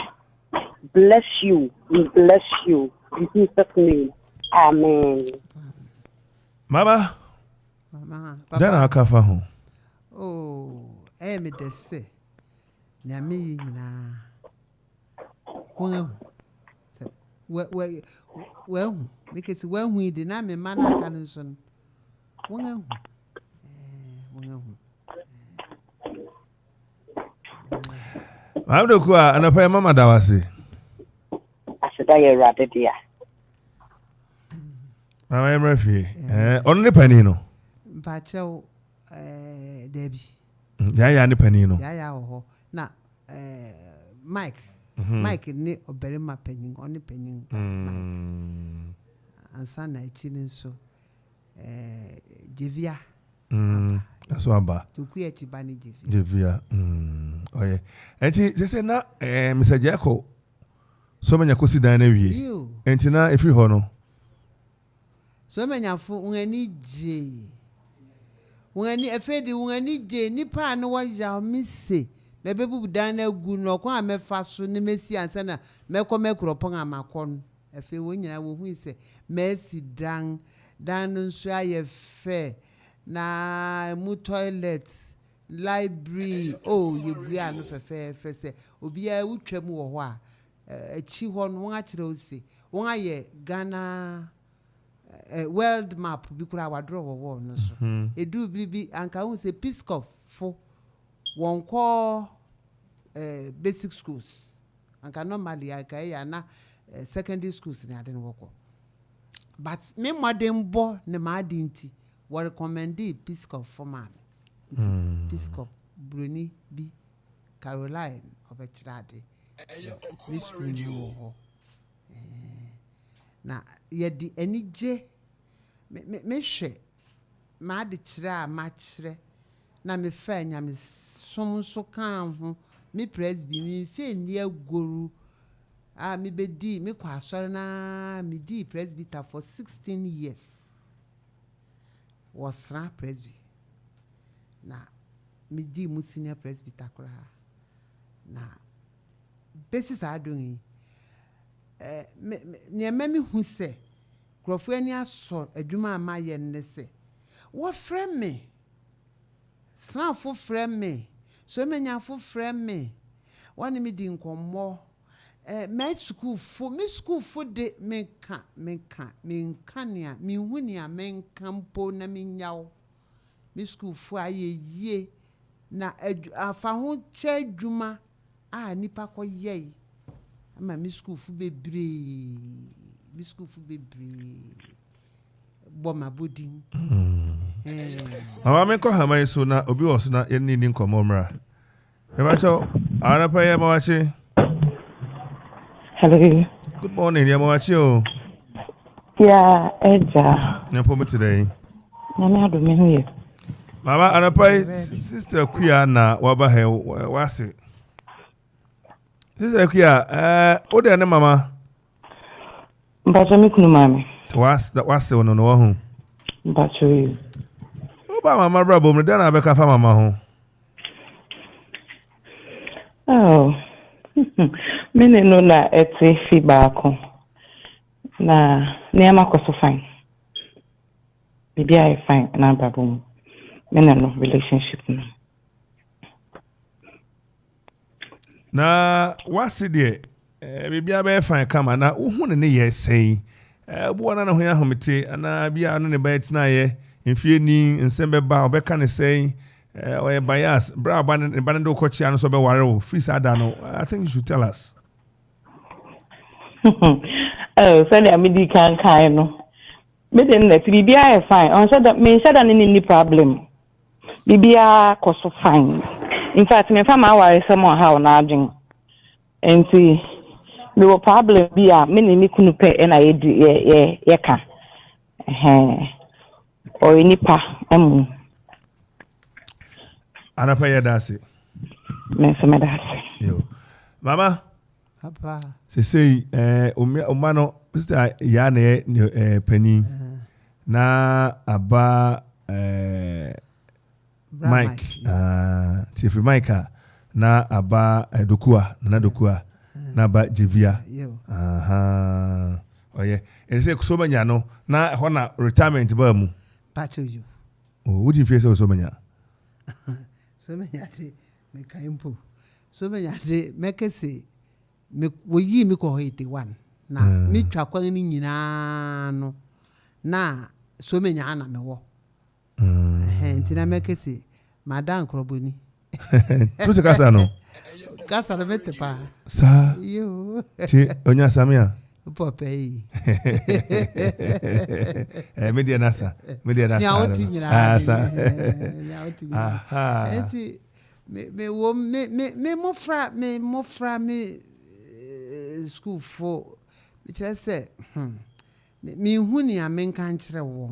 in Jesus name amen mama Papa. dana akafa ho Me dese nyame nyina won make it when we did not me man aka nso no won I'm the qua and I pay Mama Dawasi. I said, I rather dear. I am referee. Only Panino. Bacho Debbie. Yaya and Panino. Yaya, na Mike. Mike ni Barima penning, only penning. And son, I chilling so. Jivia. That's what about to create Bani Jivia. Oh, yeah. And they say, now, Mr. Jacko, so many could sit down every year. And now, if you honor. So many of any J. When any afraid, when any J, Nipa no one shall miss say. The baby done a good no come me fast soon, Messi and Sana, Akropong-Akuapem. A few when I will say, Mercy Dan Nsua fair. Na mu toilets, library, oh, you be no fair, say, Obia utwam wo ho a, echi ho no won akire osi. Won aye Ghana world map bi kura wadro wo no so. Edu bibi anka won say Piscofo won call basic schools. Anka normally anka ya na secondary schools ni ade no wo. But me modern bo ne ma dinti we recommend Piscofo for man. Piscofo Bruni B Caroline Obechirade. Miss Radio. Na yedi eni je me hwe ma de kira ma kire na me fa nya me som so kan ho me presby me fe ni agoru me bedi me kwa asore na me di presbyter for 16 years was ra presby na me di mu senior presbyter kra na basis adun ne memi hu se krofo ani aso adwuma ma ye ne se wo frɛ me sanfo frɛ me so menya fo frɛ me wani mi di nkommo my school fo de menka nia mi hu nia menka mpo na menyawo mi school fo ayeye na afa ho che adwuma a nipa koyei ama mi school fu bebre bo mabodin Mama me ko hama so na obi wo so na ye ni nkomo mra me ba cho ara pa ye ma wachi. Hello. Good morning ye ma wachi o. Yeah, Eja. Na po me today. Na me ado me hu ye. Mama ara pa sister Kuya na wa ba he wase. Sister Kuya o de na mama. Mbacho mi kunu mami. Wase wono no ho. Mbacho yi. Ba mama brabo me na be ka fa mama ho. Oh. Mene no na eti fi baako. Na niama koso fine. Bibi ai fine na brabo. Mene no relationship no. Na wase de bibi abe fine kama na wo ne ye sei. Bu na ho ya homete ana bia no ne ba etina ye mfie ni nsembe ba obeka ne sei or bias bra ba ne ba ndo kochi anu so be ware o free sada no. I think you should tell us. Oh, so the amidi kan no. Me den let bibia e fine. On said that me said that any problem. Bibia koso fine. In fact, me fa ma ware some how na adwen. Enti me wo problem bia me ni kunu pe na ye ka. O nipa Ana pa ye dase. Me so me dase. Yo. Mama Papa. Say oma no sister ya na pani na aba Mike Tifi Mike na aba dokua na aba Jevia. Oh yeah. And say so manya no na ho na retirement ba mu. Pacho you. Oh, would you feel so manya? So manya de me kaimpo. So manya de make say me wo yi me ko 81 na me twa kwan ni nyina no na so menya na me wo nti na mekesi madan kroboni tu se kasa no kasa na mete pa sa yo ti onya samia papa yi media nasa nya oti nyina sa nya oti nyina enti me mofra school for me say me hu ni amenka nkyere wo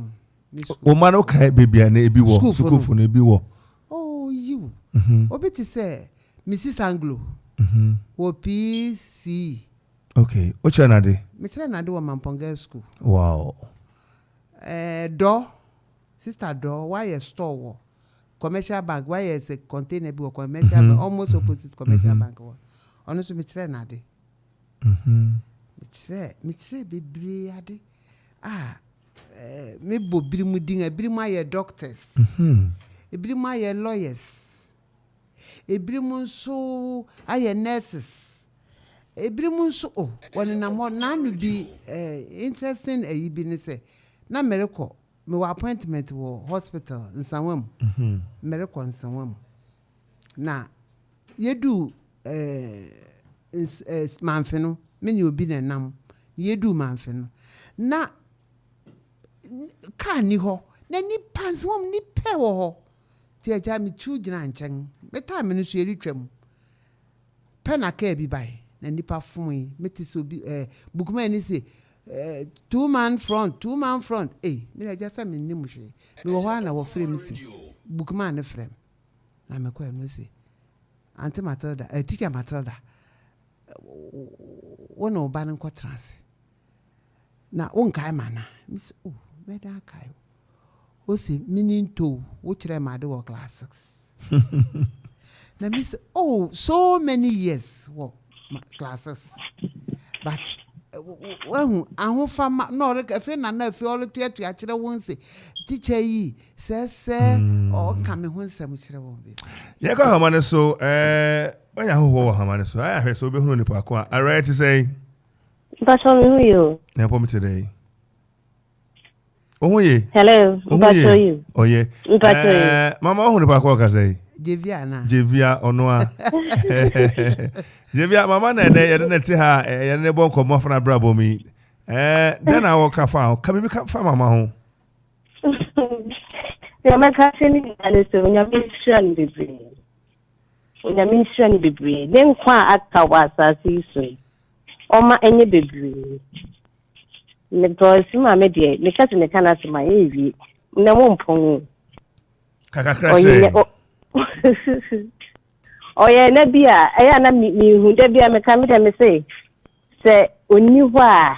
o ma no kai bebia na ebi wo school for na ebi wo oh you obi ti say Mrs Anglo wo PC okay o chere na de me chere na de wo Mamponga school wow do sister do why a store wo commercial bank why is a container be commercial bank almost opposite commercial bank wo ono so me chere na de me chere bebre ade me bo birimu din birimu aye doctors birimu aye lawyers birimu so aye nurses birimu so woni na mo na no bi interesting ayi bi ne say na mereko me wa appointment wo hospital nsanwam mereko nsanwam na yedu manfeno me ni obi na nam yedu manfeno na ka ni ho na ni pansom ni pe wo ho ti aja mi chu gina nchen meta me no so eri twam pe na ka bi bai na nipa fun yi meti so bi bukuma ni se two man front me aja sa me ni mu hwe me wo ha na wo frame si bukuma na frame na me ko em se Auntie Matilda teacher Matilda wono ba nko trance na wonkai mana miss meda kai o se mininto wo kire ma de wo class 6 na miss so many years wo classes but when ahun fama no re fe na na fe all to a kire won se teacher yi se o ka me ho nsam kire won be ye ka hamane so onya ho hamane so I ahwe so be hunu nipa ko a right to say but on you na pom today Ohuye. Hello. Mpacho you. Oye. Mama ohun pa ko ka say. Jevia na. Jevia ono a. Jevia mama na de na ti ha ye ne bon ko mo fana brabo mi. Den na wo ka fa. Ka bi ka fa mama ho. Ya ma ka sini ale so nya mission bebre. Nya mission bebre. Den kwa aka wa asasi so. Oma enye bebre. Because my media, because in the canal to my AV, no one pong. Oh, yeah, Nebia, I am me who Debia Mecamic me say, when you were,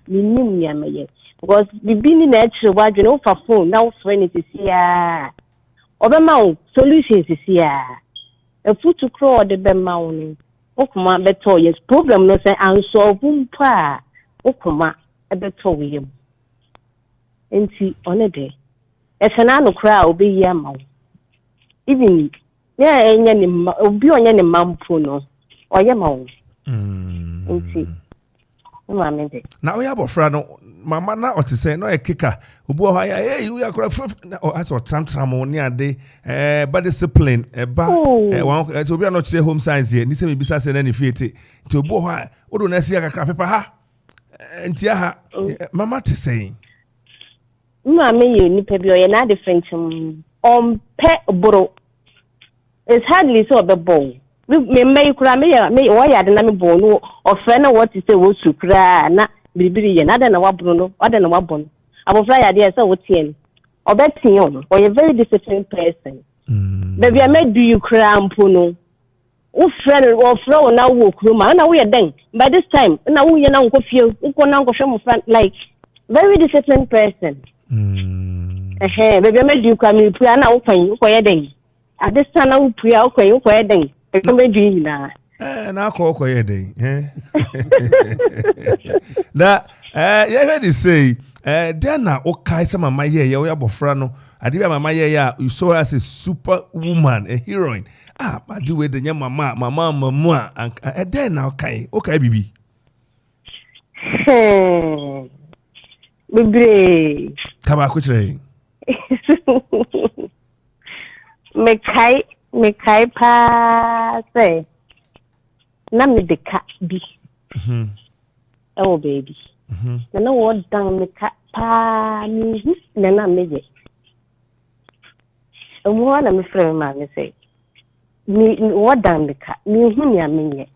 you knew me, because the being natural, what you know for phone now, when it is here. Over solutions is here. A foot to crawl the bemount. Okuma better, yes, program no say, and so boom pa. Okuma. Beto him. Enti on day. Esana no cry obi yama. Even yeah, enya ni obi onya ni mampo no. Oyama. Enti. Ma me de. Na we abofra no mama na oti say no e kika. Obu ho ya you akora aso tram ni ade ba discipline ba wan obi no kire home science here ni se me bisa se na ni fiete. Nti obu ho a odo na sia kakra pepa ha. Ntia ha mama te saying me you nipa bi o na different pe boro it's hardly so the bow me kura me o ya de na me bo no o fe na what say wo sukra na biribiri ye na de na wabro no o de na wabon abofra ya de say wo tie o be tie on o ye very disciplined person baby I made do you kra ampo no o friend or flow now walk room na we den by this time na we na nko fie nko na nko hwe mo friend like very disciplined person baby I made you come you pray na wo kwan wo ye den at this time na wo pray wo kwan wo ye den e ko me du na na ko ye den na you heard it say then na o kai some mama ye we abofra no ade bi mama ye ya you saw as a super woman, a heroine. But do with the mama and then now okay bibi bibi kaba kuchire mekai pa say na me de ka bi baby na no what down me ka pa ni na me ye mo na me frɛ ma me say ni what down me ka ni hu ni ame ye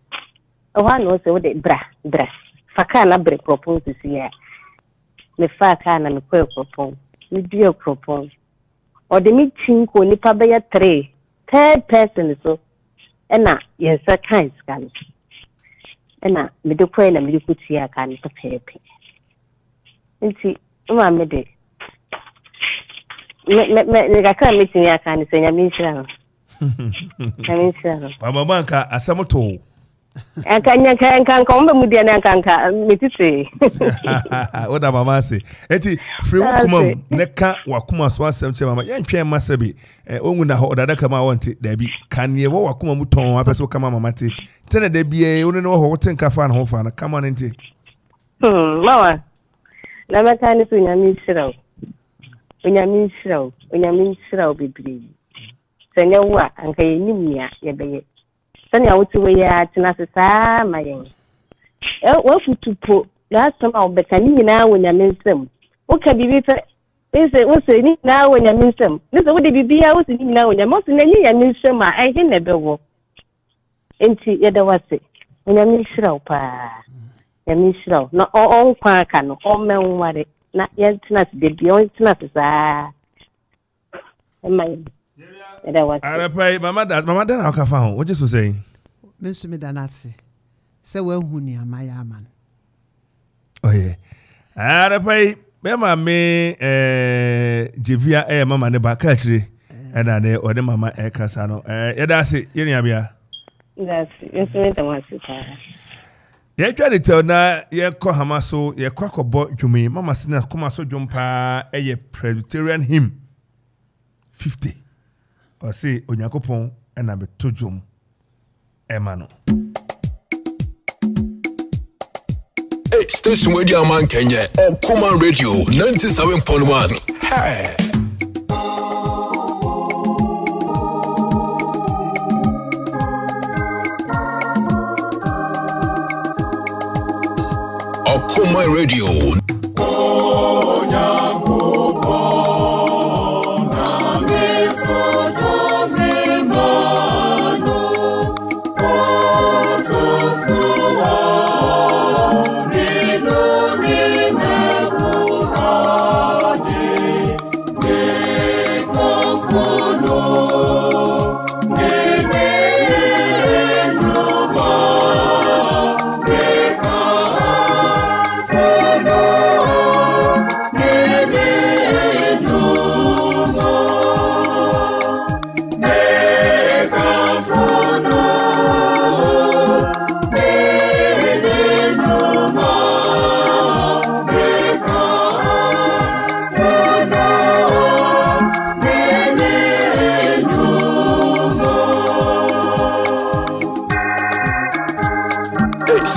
no say what bra faka na bre propose si ya me faka na me kwa propose me bi propose or the meeting ko nipa be ya 3 third person so ena yes a kind scan ena me de kwa na me de kutia kan pepe nti ma me de me ga kan meeting ya kan se nya me nshira wa mama nka asamoto kan kombe mudia na kan metisi oda mama se eti free wakuma neka wakuma so asem che mama yantwe masabi ongu na ho dada kama wonte dabi kan ye wo wakuma muton apeso kama mama te tene da bie woni no ho woten kafa na ho fa na kama nte mama na maka ni sunya mi shiraw bibiri senya wa anka yenimia ye beye sanya wotu we ya tina sesa mayen wo futupo last time obeka ni nyina wonya mensem wo ka bibi fe wo se ni na wonya mensem ni se wo de bibi ya wo se ni nyina wonya mo se na ni ya mensem a ai hin na bewo enti ye da wase wonya menshiraw pa ya menshiraw na on kwa aka no o menware na ye tina se de bi on tina sesa mayen Arapai mama da na ka fa ho what just say me so me da na se se wa hu ni amaya man oye arapai be ma me jevia mama ne ba ka chire na ne o de mama kasa no ye da se ye nia bia that's yes me da wase pa ye twa de tel na ye ko hamaso ye kwakobo dwumi mama sina koma so dwumpa ye Presbyterian hymn 50 or say Onyakopon and I'm a tujum Emano. Hey, station radio man Kenya or Common Radio 97.1. Hey. Common Radio.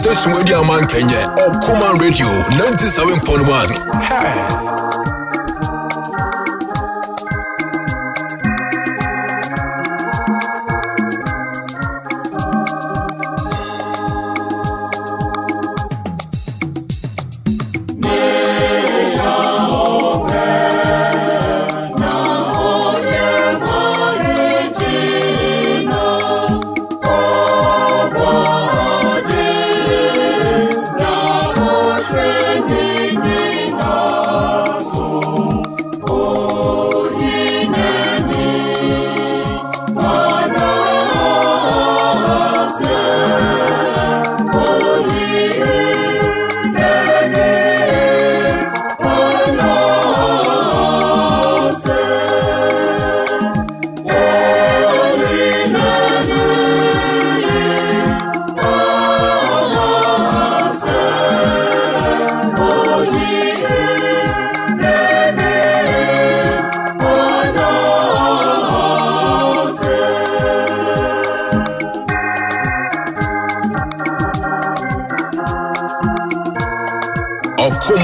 Station radio man Kenya or Common Radio 97.1. Hey.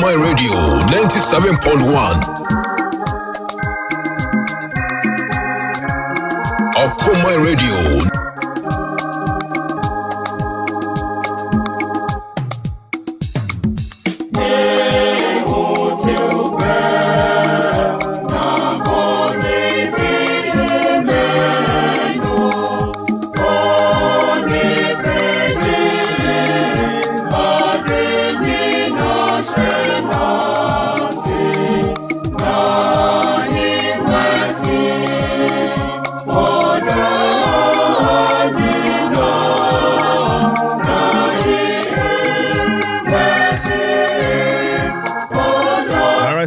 My Radio 97.1. Akropong Radio.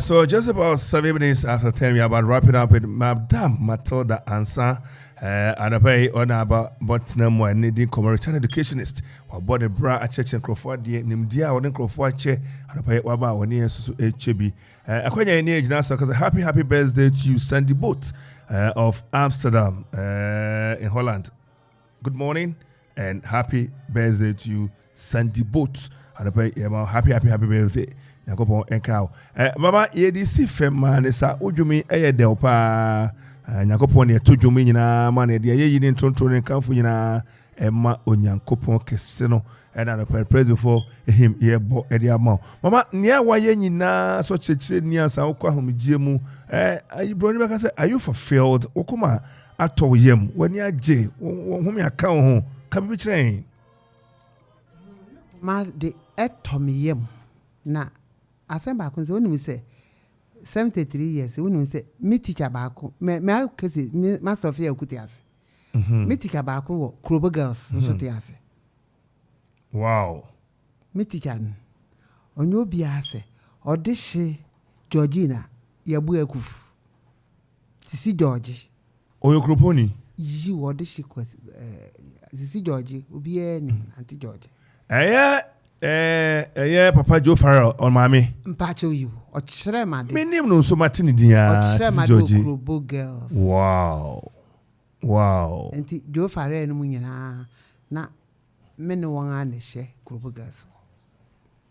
So just about 7 minutes after 10, we are about wrapping up with Madam Matilda Ansaa. And I pay on about but no more needing commercial educationist. Or body bra a church and Crawford, the Nimdia or Crawford chair, and I pay Waba when he is HB. I quite in age now, because a happy birthday to you, Sandy Boat of Amsterdam in Holland. Good morning and happy birthday to you, Sandy Boat. And I pay happy birthday. Yakopon enka mama ye di si fem man sa odwumi eye del pa Yakopon ye todwumi nyina ma na de ye yini ntonto ne kanfo nyina emma onyankopon kese no and an praise for him ye bo e dia ma mama nia wa ye nyina so chechire ni asa okwa homgie mu ayi bro ni baka say are you fulfilled okuma ato yem wani age home aka ho ka bi kire ma de etom yem na asemba kunze wonu se 73 years wonu se me teacher baako me kese master of year kutiase me teacher baako wo Krobo girls so tiase wow me teacher onyo bia se odihye Georgina yabu Akuffo Sisi George oyo Kroponi yi odihye Sisi George obi ni Auntie George Papa Joe Farrell on mommy. Mpacho you. Or Chremade. My name no so Martini Dia. Krobo girls. Wow. And Joe Farrell no munyana na me no one ane she Krobo girls.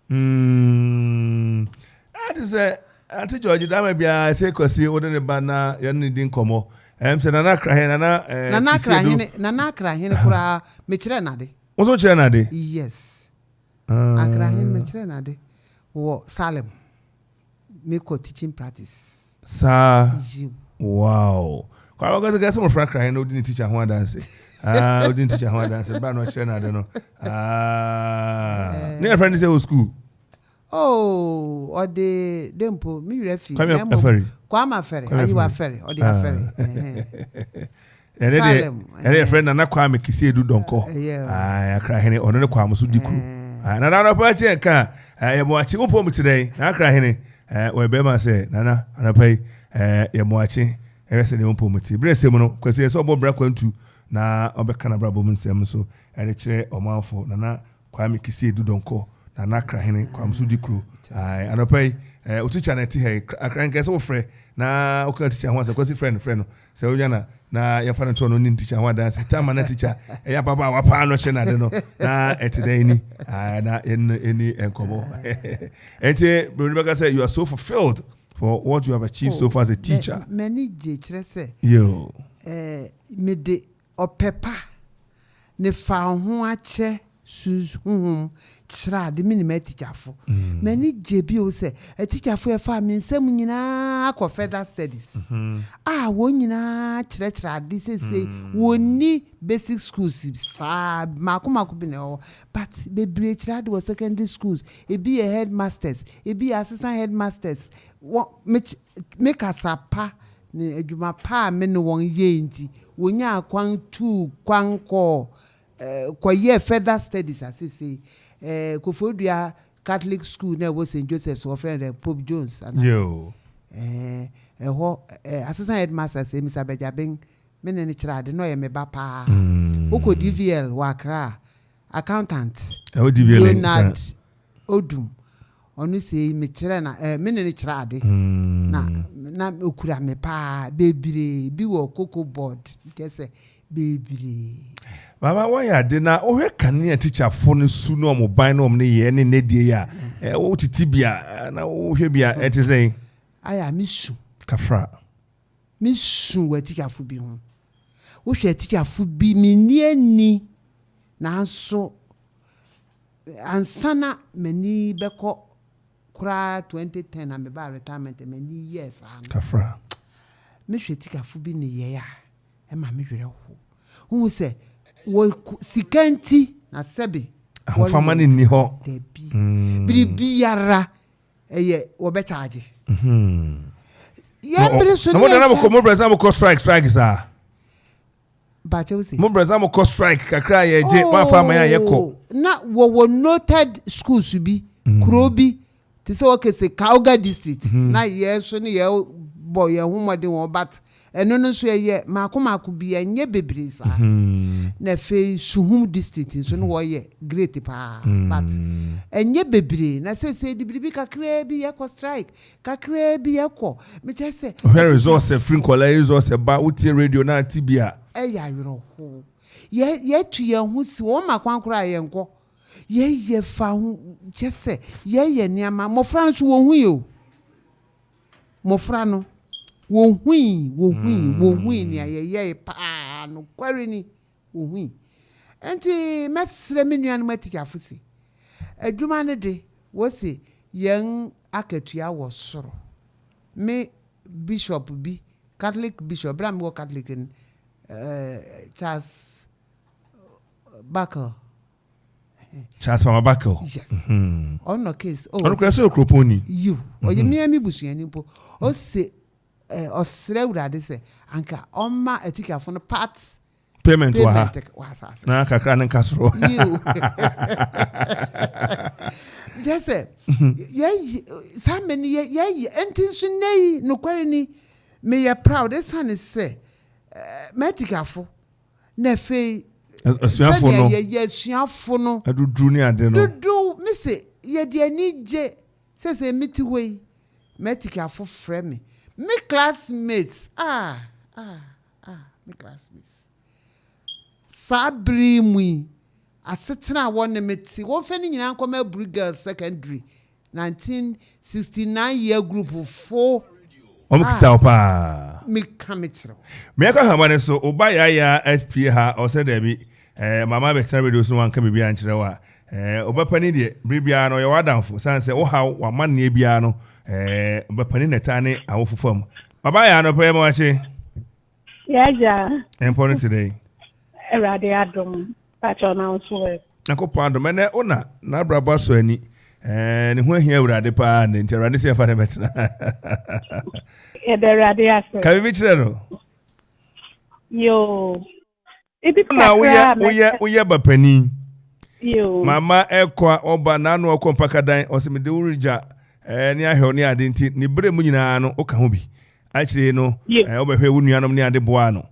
That is Auntie George that may be I say kwasi odene bana yan din komo. Say nana krahen nana krahen kura me chere nade. Oso chere nade? Yes. Akrahin me chere nade wo Salem me ko teaching practice wow kwa go get some frank crying no didn't teach how dance didn't teach how dance but no chere nade no near friend say school or the dempo me refi kwa ma ferry ayi wa ferry or the ferry and friend na kwa me kisi edu donko akrahin ono ne kwa musu dikru na party enka ye moachi upom today na akrahene we be ma say nana anapai ye moachi ewese ne upom ti brese mu no kwese so Obra Akwantu na obeka na brabo mu nsem so ene kire Amanfo nana kwa me kisi edu donko na akrahene kwa musu dikru anapai oticha na ti he akrahene so frɛ na o ka teacher ho say kwese friend no say o yana na ya fana to no ni teacher ho dance time na teacher ya baba wa pa no che na de no na etidai ni na any enkomo ente Barima say you are so fulfilled for what you have achieved so far as a teacher many je kire say yo me de opepa ne fa ho ache sus chira de minimum teacher fo many jebi o say a teacher fo e fa me nsam nyina akọ further studies won nyina chira de say woni basic schools sa makomako bi na but bebre chira de secondary schools e be a headmasters e be assistant headmasters make asapa ne adwuma pa me no won ye nti wonya akwantu kwanko kwa year further studies as say Kofi Catholic school na was St. Joseph's or friend Pope Jones and assistant headmaster say Mr. Benjamin me ne chira no ye me ba pa oko DVL wakra accountant Leonard Odum onu say me chira na me ne chira de na okura me pa bebire bi wo cocoa board kese bebire Mama why de na o he kan ne teacher fo no su no mo ban no ne ye ne die ya o titibia na o hwe bia ete say aya misu kafra misu wa teacher fo bi ho wo hwe teacher fu bi meni ani na so ansana mani beko kura 2010 na me ba retirement many years kafra me hwe teacher fu bi ne ye ya e ma me hwere ho hu se wo sikanti na sebe ahofama ne ni ho debi biribi yara eye wo be charge ya mbere so no mo brother mo ko strike sa ba che we mo brother mo ko strike kakra ye je wa fa ma ye ko na wo noted schools bi krobi ti se o kese Kauga district na ye so ne ye boy ye humode won but eno no so ye maako bi enye bebre sa na fe suhum district so no wo ye great pa but enye bebre na se di biribi kakra bi ye ko strike kakra bi ye ko me che se where resource free kola resource ba utie radio na tibia ya yoro ho ye tu ye hu si wo makwankora ye nko ye fa hu che se ye niama mofra no so wo hu yo mofra no wo hui ni ayeye pa no kware ni wo hui enti mesre menuan matika fusi adwuma ne de wo se yen akatua wo soro me bishop bi Catholic bishop bram go Catholic Charles Buckle Charles Buckle yes on no case on ko so Akropong you oye mi busuani po o se osre urade se anka oma etika fo no part payment wa ha na kakra nan kasoro you just say ye so many ye entinsu nei no kware ni me ye proud this one is say metika fo na fe asuafo no ye asuafo no adudru ni ade no dudu me say ye de ani je se miti we metika fo frɛ me my classmates my classmates sabri mu asetena won meti won fa ni nyina nkoma Brigade Secondary 1969 year group 4 omkita opa me kamechiro me aka hamane so oba ya HPA ha o se da bi mama be tell radio so wan ka bibia nkyere wa oba pani de bibia no ye wadanfo sanse wo ha wa manne bia no oba pani neta ne awofofam baba ya no pe mo achi yeah important today erade adom patcho na so nakopɔ adom ne ona na braba so ani ne ho ahia urade pa ne nterade se fa ne betena erade aso ka bi kire no yo ebi na woye bapani yo mama ekwa oba na no okompakadan osimede urija ne ahwe ne ade nti ne bre mu nyina no oka ho bi akire no obehwe wo nuanom ne ade boa no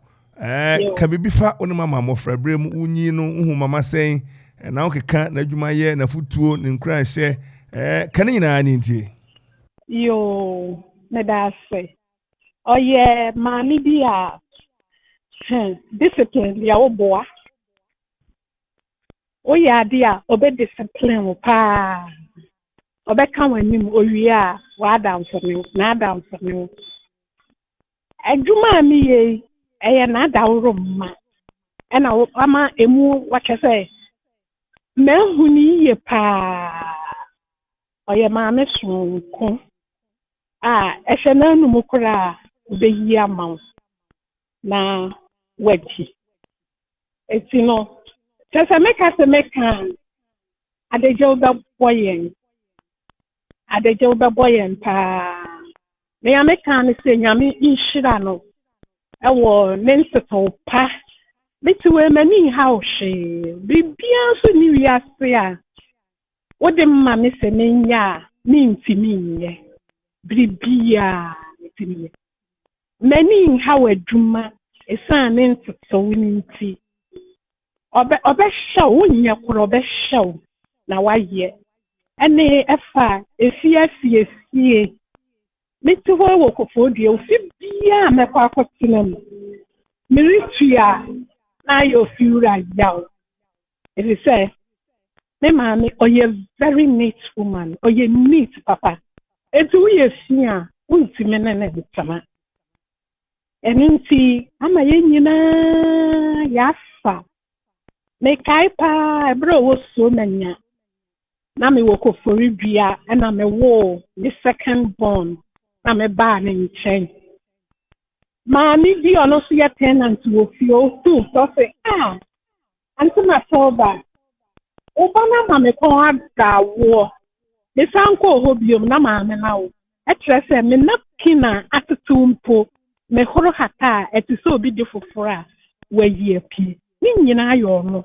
ka bi fa oni mama mofra bre mu unyi no hu mama sen na okeka na adwuma ye na futuo ne nkran hye ka ne nyina ne nti yo me da se oye mami bi a discipline ya wo boa oye ade a obe discipline wo pa obe kan wanim owie a wa down for me na down for me adwuma mi ye eye na dawro ma e na ama emu wakese mehuni ye pa oye ma me sonko ehwe na num kura obeyi amaw na wati etino sese meka adeje oba boyen pa me ya meka ne se nyame inshira no ewo nenseto pa bitiwe mani hawhwe bibia so ni wiase a wode mma me se menya ni ntimi nye bibia ntimi mani hawaduma esan nenseto nti obe show nya kuro obe show na waye ene efa efie mitu ho wo Akuffo die ofi bia mekwa akotinam miritua na yo fiura yaw if you say me mama oye very neat woman oye neat papa etu ye fia untime na bitama Enunti ama yenyina yasa. Me kaipa ebro wo so nanya. Na me wo kofori dua na me wo the second born. Na me ba ne nchen. Ma mi di ono so ye tenant wo fio too so say Auntie Matilda. Obana ma me ko ada wo. Me sanko ho biom na ma me na wo. Etre se me napkina atutumpo me horo hata etise obi de fofora wa yie pi. Ni nyina ayo no.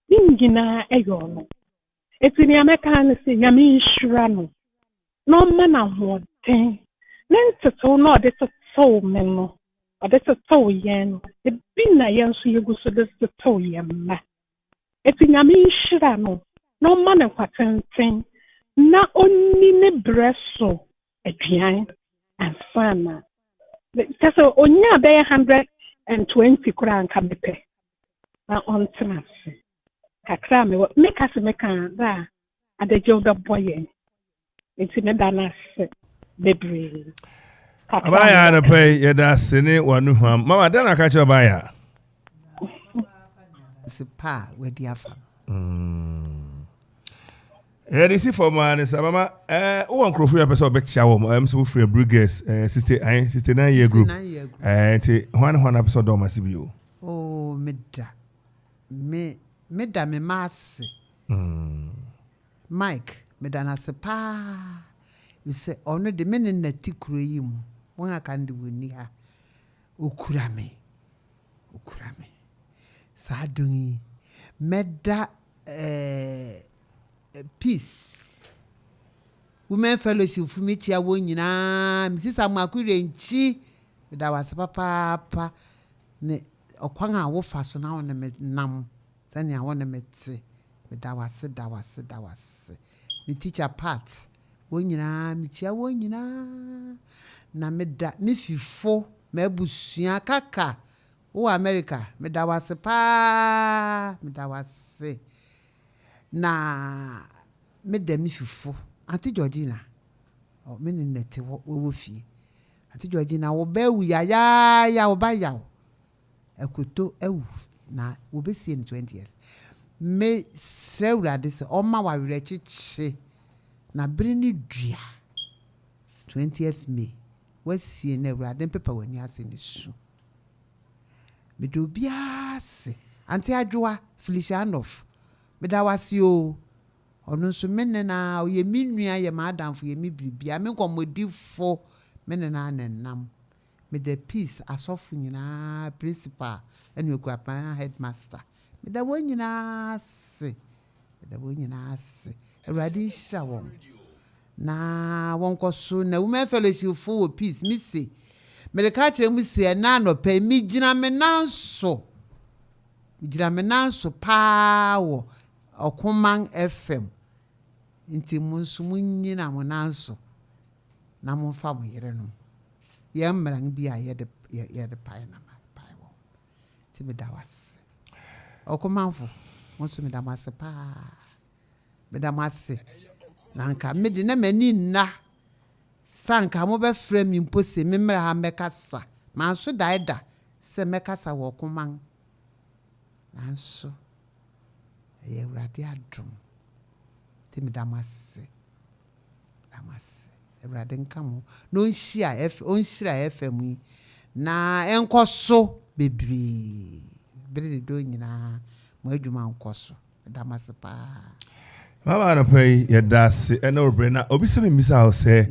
Ni nyina ayo no. Etini ameka ne se nyame nhira no. No ma na ho den. Nenteto no de to me no. Ode to yen no. E bi na yen so yegu so de to yen ma. Eti nyame nhira no. No ma na kwatenten. Na onni ne breso aduan ansana. Kaso onya be 120 kura anka mepe. Na ontnase. Kakra me meka se meka da adeje da boye. Enti me dana se bebre. Abaya na pay yeda sene wanu hwam. Mama dana ka che abaya. Sipa wedi afa. This is for man is mama o Akropong ya person betia wo so free Brigades 69 year group ti hwan episode do masibio oh meda me masse Mike meda na sepa we say ono de me na tikuro yi mu won aka ndi woni ha okura me sadun meda peace women fellowship for me chia wo nyina Mrs. Amakure nchi da was papa ne okwan a wo fa so na wona me nam sani a wona me te me da was ni teacher part wo nyina me chia wo nyina na me da me fifo me abusua kaka wo America me da was na me dem fifo Auntie Georgina o me ne nete wo fie Auntie Georgina wo ba wu ya wo ba ya ekoto ewu na wo be sie in 20th me srewra de se o ma wa were chichi na bere ni dua 20th May we sie na wra de pepa wani ase ni su me do biase Auntie Adwoa Felicianoff me da wasi o onu so menena o ye minua ye madamfo ye mibibia me komodifo menena nenam me the peace asofu nyina principal enu Akuapem headmaster me da wonyina se Ewrade nhira won na won koso na women fellowship for peace me se me le ka kire mu se na no pa mi gina me nanso pa wo Okoman FM inti munsu munyina monanso na monfa mo yere no ye mran bi a ye de pai na pai wo ti me da wase Okomanfo monsu me da wase pa me da wase na nka me de na mani nna sanka mo be frame mi mpose me mra ha mekasa manso daida se mekasa wo Okoman nanso ye Ewrade adom timi damase Ewrade nkamo no nshira FM na enkoso bebri bere do nyina mo adwuma nkoso damase pa mama na pay yedase ena obre na obi se memisa o se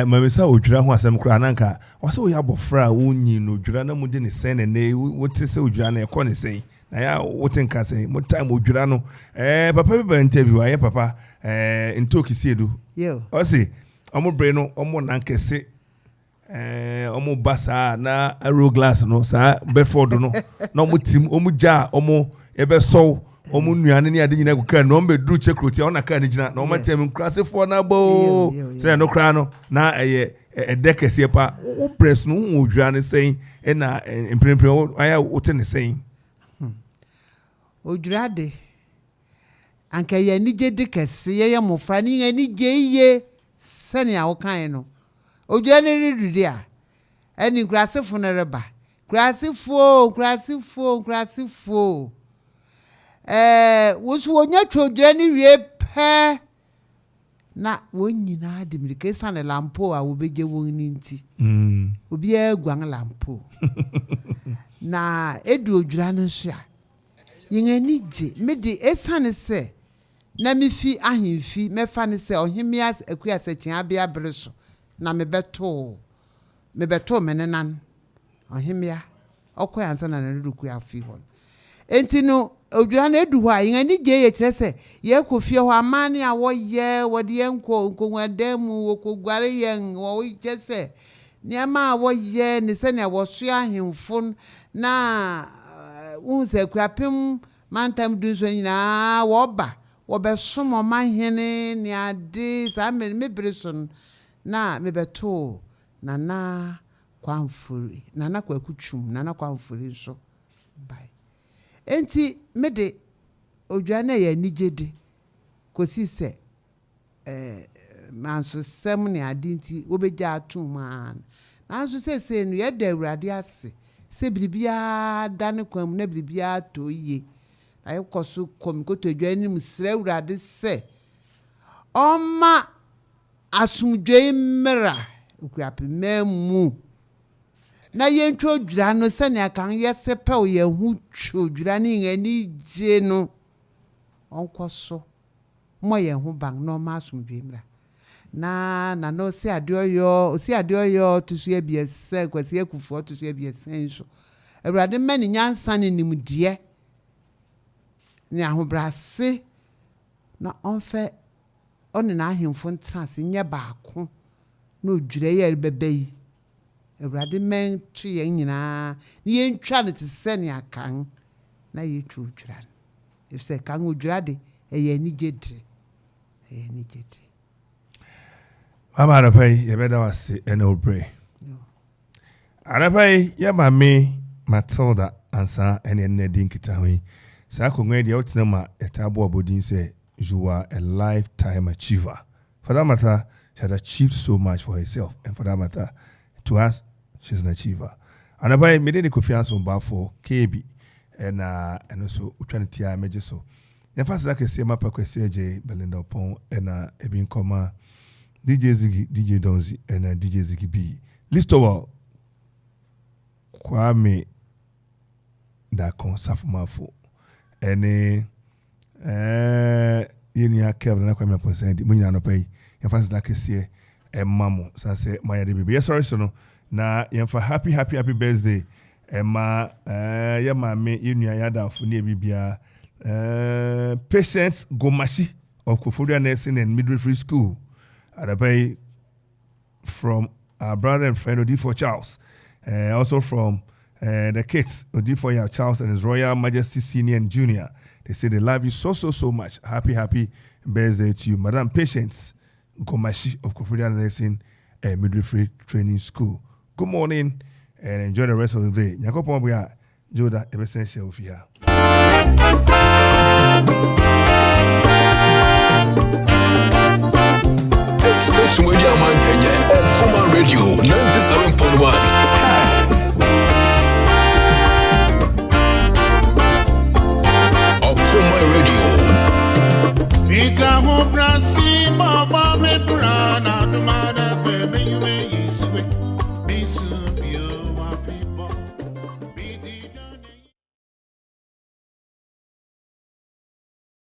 mamisa odwira ho asem kura nanka wo se wo ya bofra wo nyi no odwira na mu de ne sen ne wo te se odwira na ekọ ne sen na ya woten ka say mo time odwira no papa be interview aye papa ntoki siedu yo o se omo bre no omo nankese omo basa na arrow glass no sa Bedford no na omo tim omo ja omo ebe so omo nuane ne ade nyina guka no mbe dru chekroti ona ka ne gina na omo tem krasefo na bo say no kra no na edekese pa o press no odwira ne sen na emprempren aya wote ne sen odwirade anka ye nije de kese ye mofra ni nije ye sene a wokan no odwira ne ridudi a Any grassy funeraba. Grassy fo. Was one your children pair. Na when you know the medication a lampo, I will be giving inti. Will be a guang lampo. Na Edu Dranosha. Ying need midi esan say. Na mi fi ahimfi me fa ne se ohimias akua sechen abia breso na me beto menenan ohimia okoya ansa na ruku afi hon enti no odwura na edu ho a yin ani je ye kire se ye kofie ho amane a wo ye wode enko nkonwadam wo kogware yen wo je se niama a wo ye ne se ne wo so ahimfo na unse Akuapem mantam dunso nyina wo ba Wobesumo mahene ni ade sa me breson na me beto nana kwamfuri nana kwakuchum nana kwamfuri so bai enti me de odwane ya nigede kosi se manso sem ni ade nti obeja atum an nanso se no ye da awurade ase se biribia dane kwam na biribia toye ayi koso komikoto dwani musre urade se oma asumdwe mmra Akuapem mu na yentwo dwura no se ne akan yesepe o ye hu twodwura ni ngani je no onkoso mo ye hu ban no ma asumdwe mmra na no si adeoyo to so ebiese kwasi Akuffo to so ebiese nso urade mani nyansa ne nimdie ni ahobrase na onfe oni na ahemfo ntrase nye baako na odwure ye bebeyi Awurade men twe nyina ni yentwa ne tse ne akan na yetwu odwura if se kan odwura de eye ni gede Mama arapai ye beda wase ene obre arapai ye mame Matilda Ansaa ene ne din kitawi sa kongwe dia otinama etabo abodin say you are a lifetime achiever. For that matter, she has achieved so much for herself, and for that matter, to us, she's an achiever. And about me, the Kofi Ansong Baffuor KB, and also Utrantia Major so. In fact, like I say, my papa CJ Belinda Pong and Ebin Koma, DJ Ziggy, DJ Donzi, and DJ Ziggy B. List of all, Kwame Dakon Safumafo. Ene yenya Kevin na Kwame Ponsend munyina no pay yemfa like sie mamo sanse my de baby sorry so no na yemfa happy birthday ma ya mame yenu ayada fo na bibia Patience Gomashi of Akuffo Nursing and Midwifery School at from our brother and friend Odifo Charles, also from the kids Odifo Charles and His Royal Majesty Senior and Junior. They say they love you so much. Happy birthday to you, Madam Patience Gomashi of Akuffo Nursing and Midwifery Training School. Good morning and enjoy the rest of the day. Nyakopon bia Joda ebesensha ofia. Station Radio Man Kenya, Common Radio 97.1. Common Radio. Peter Hobrasi, Baba Mebrana, Dumada.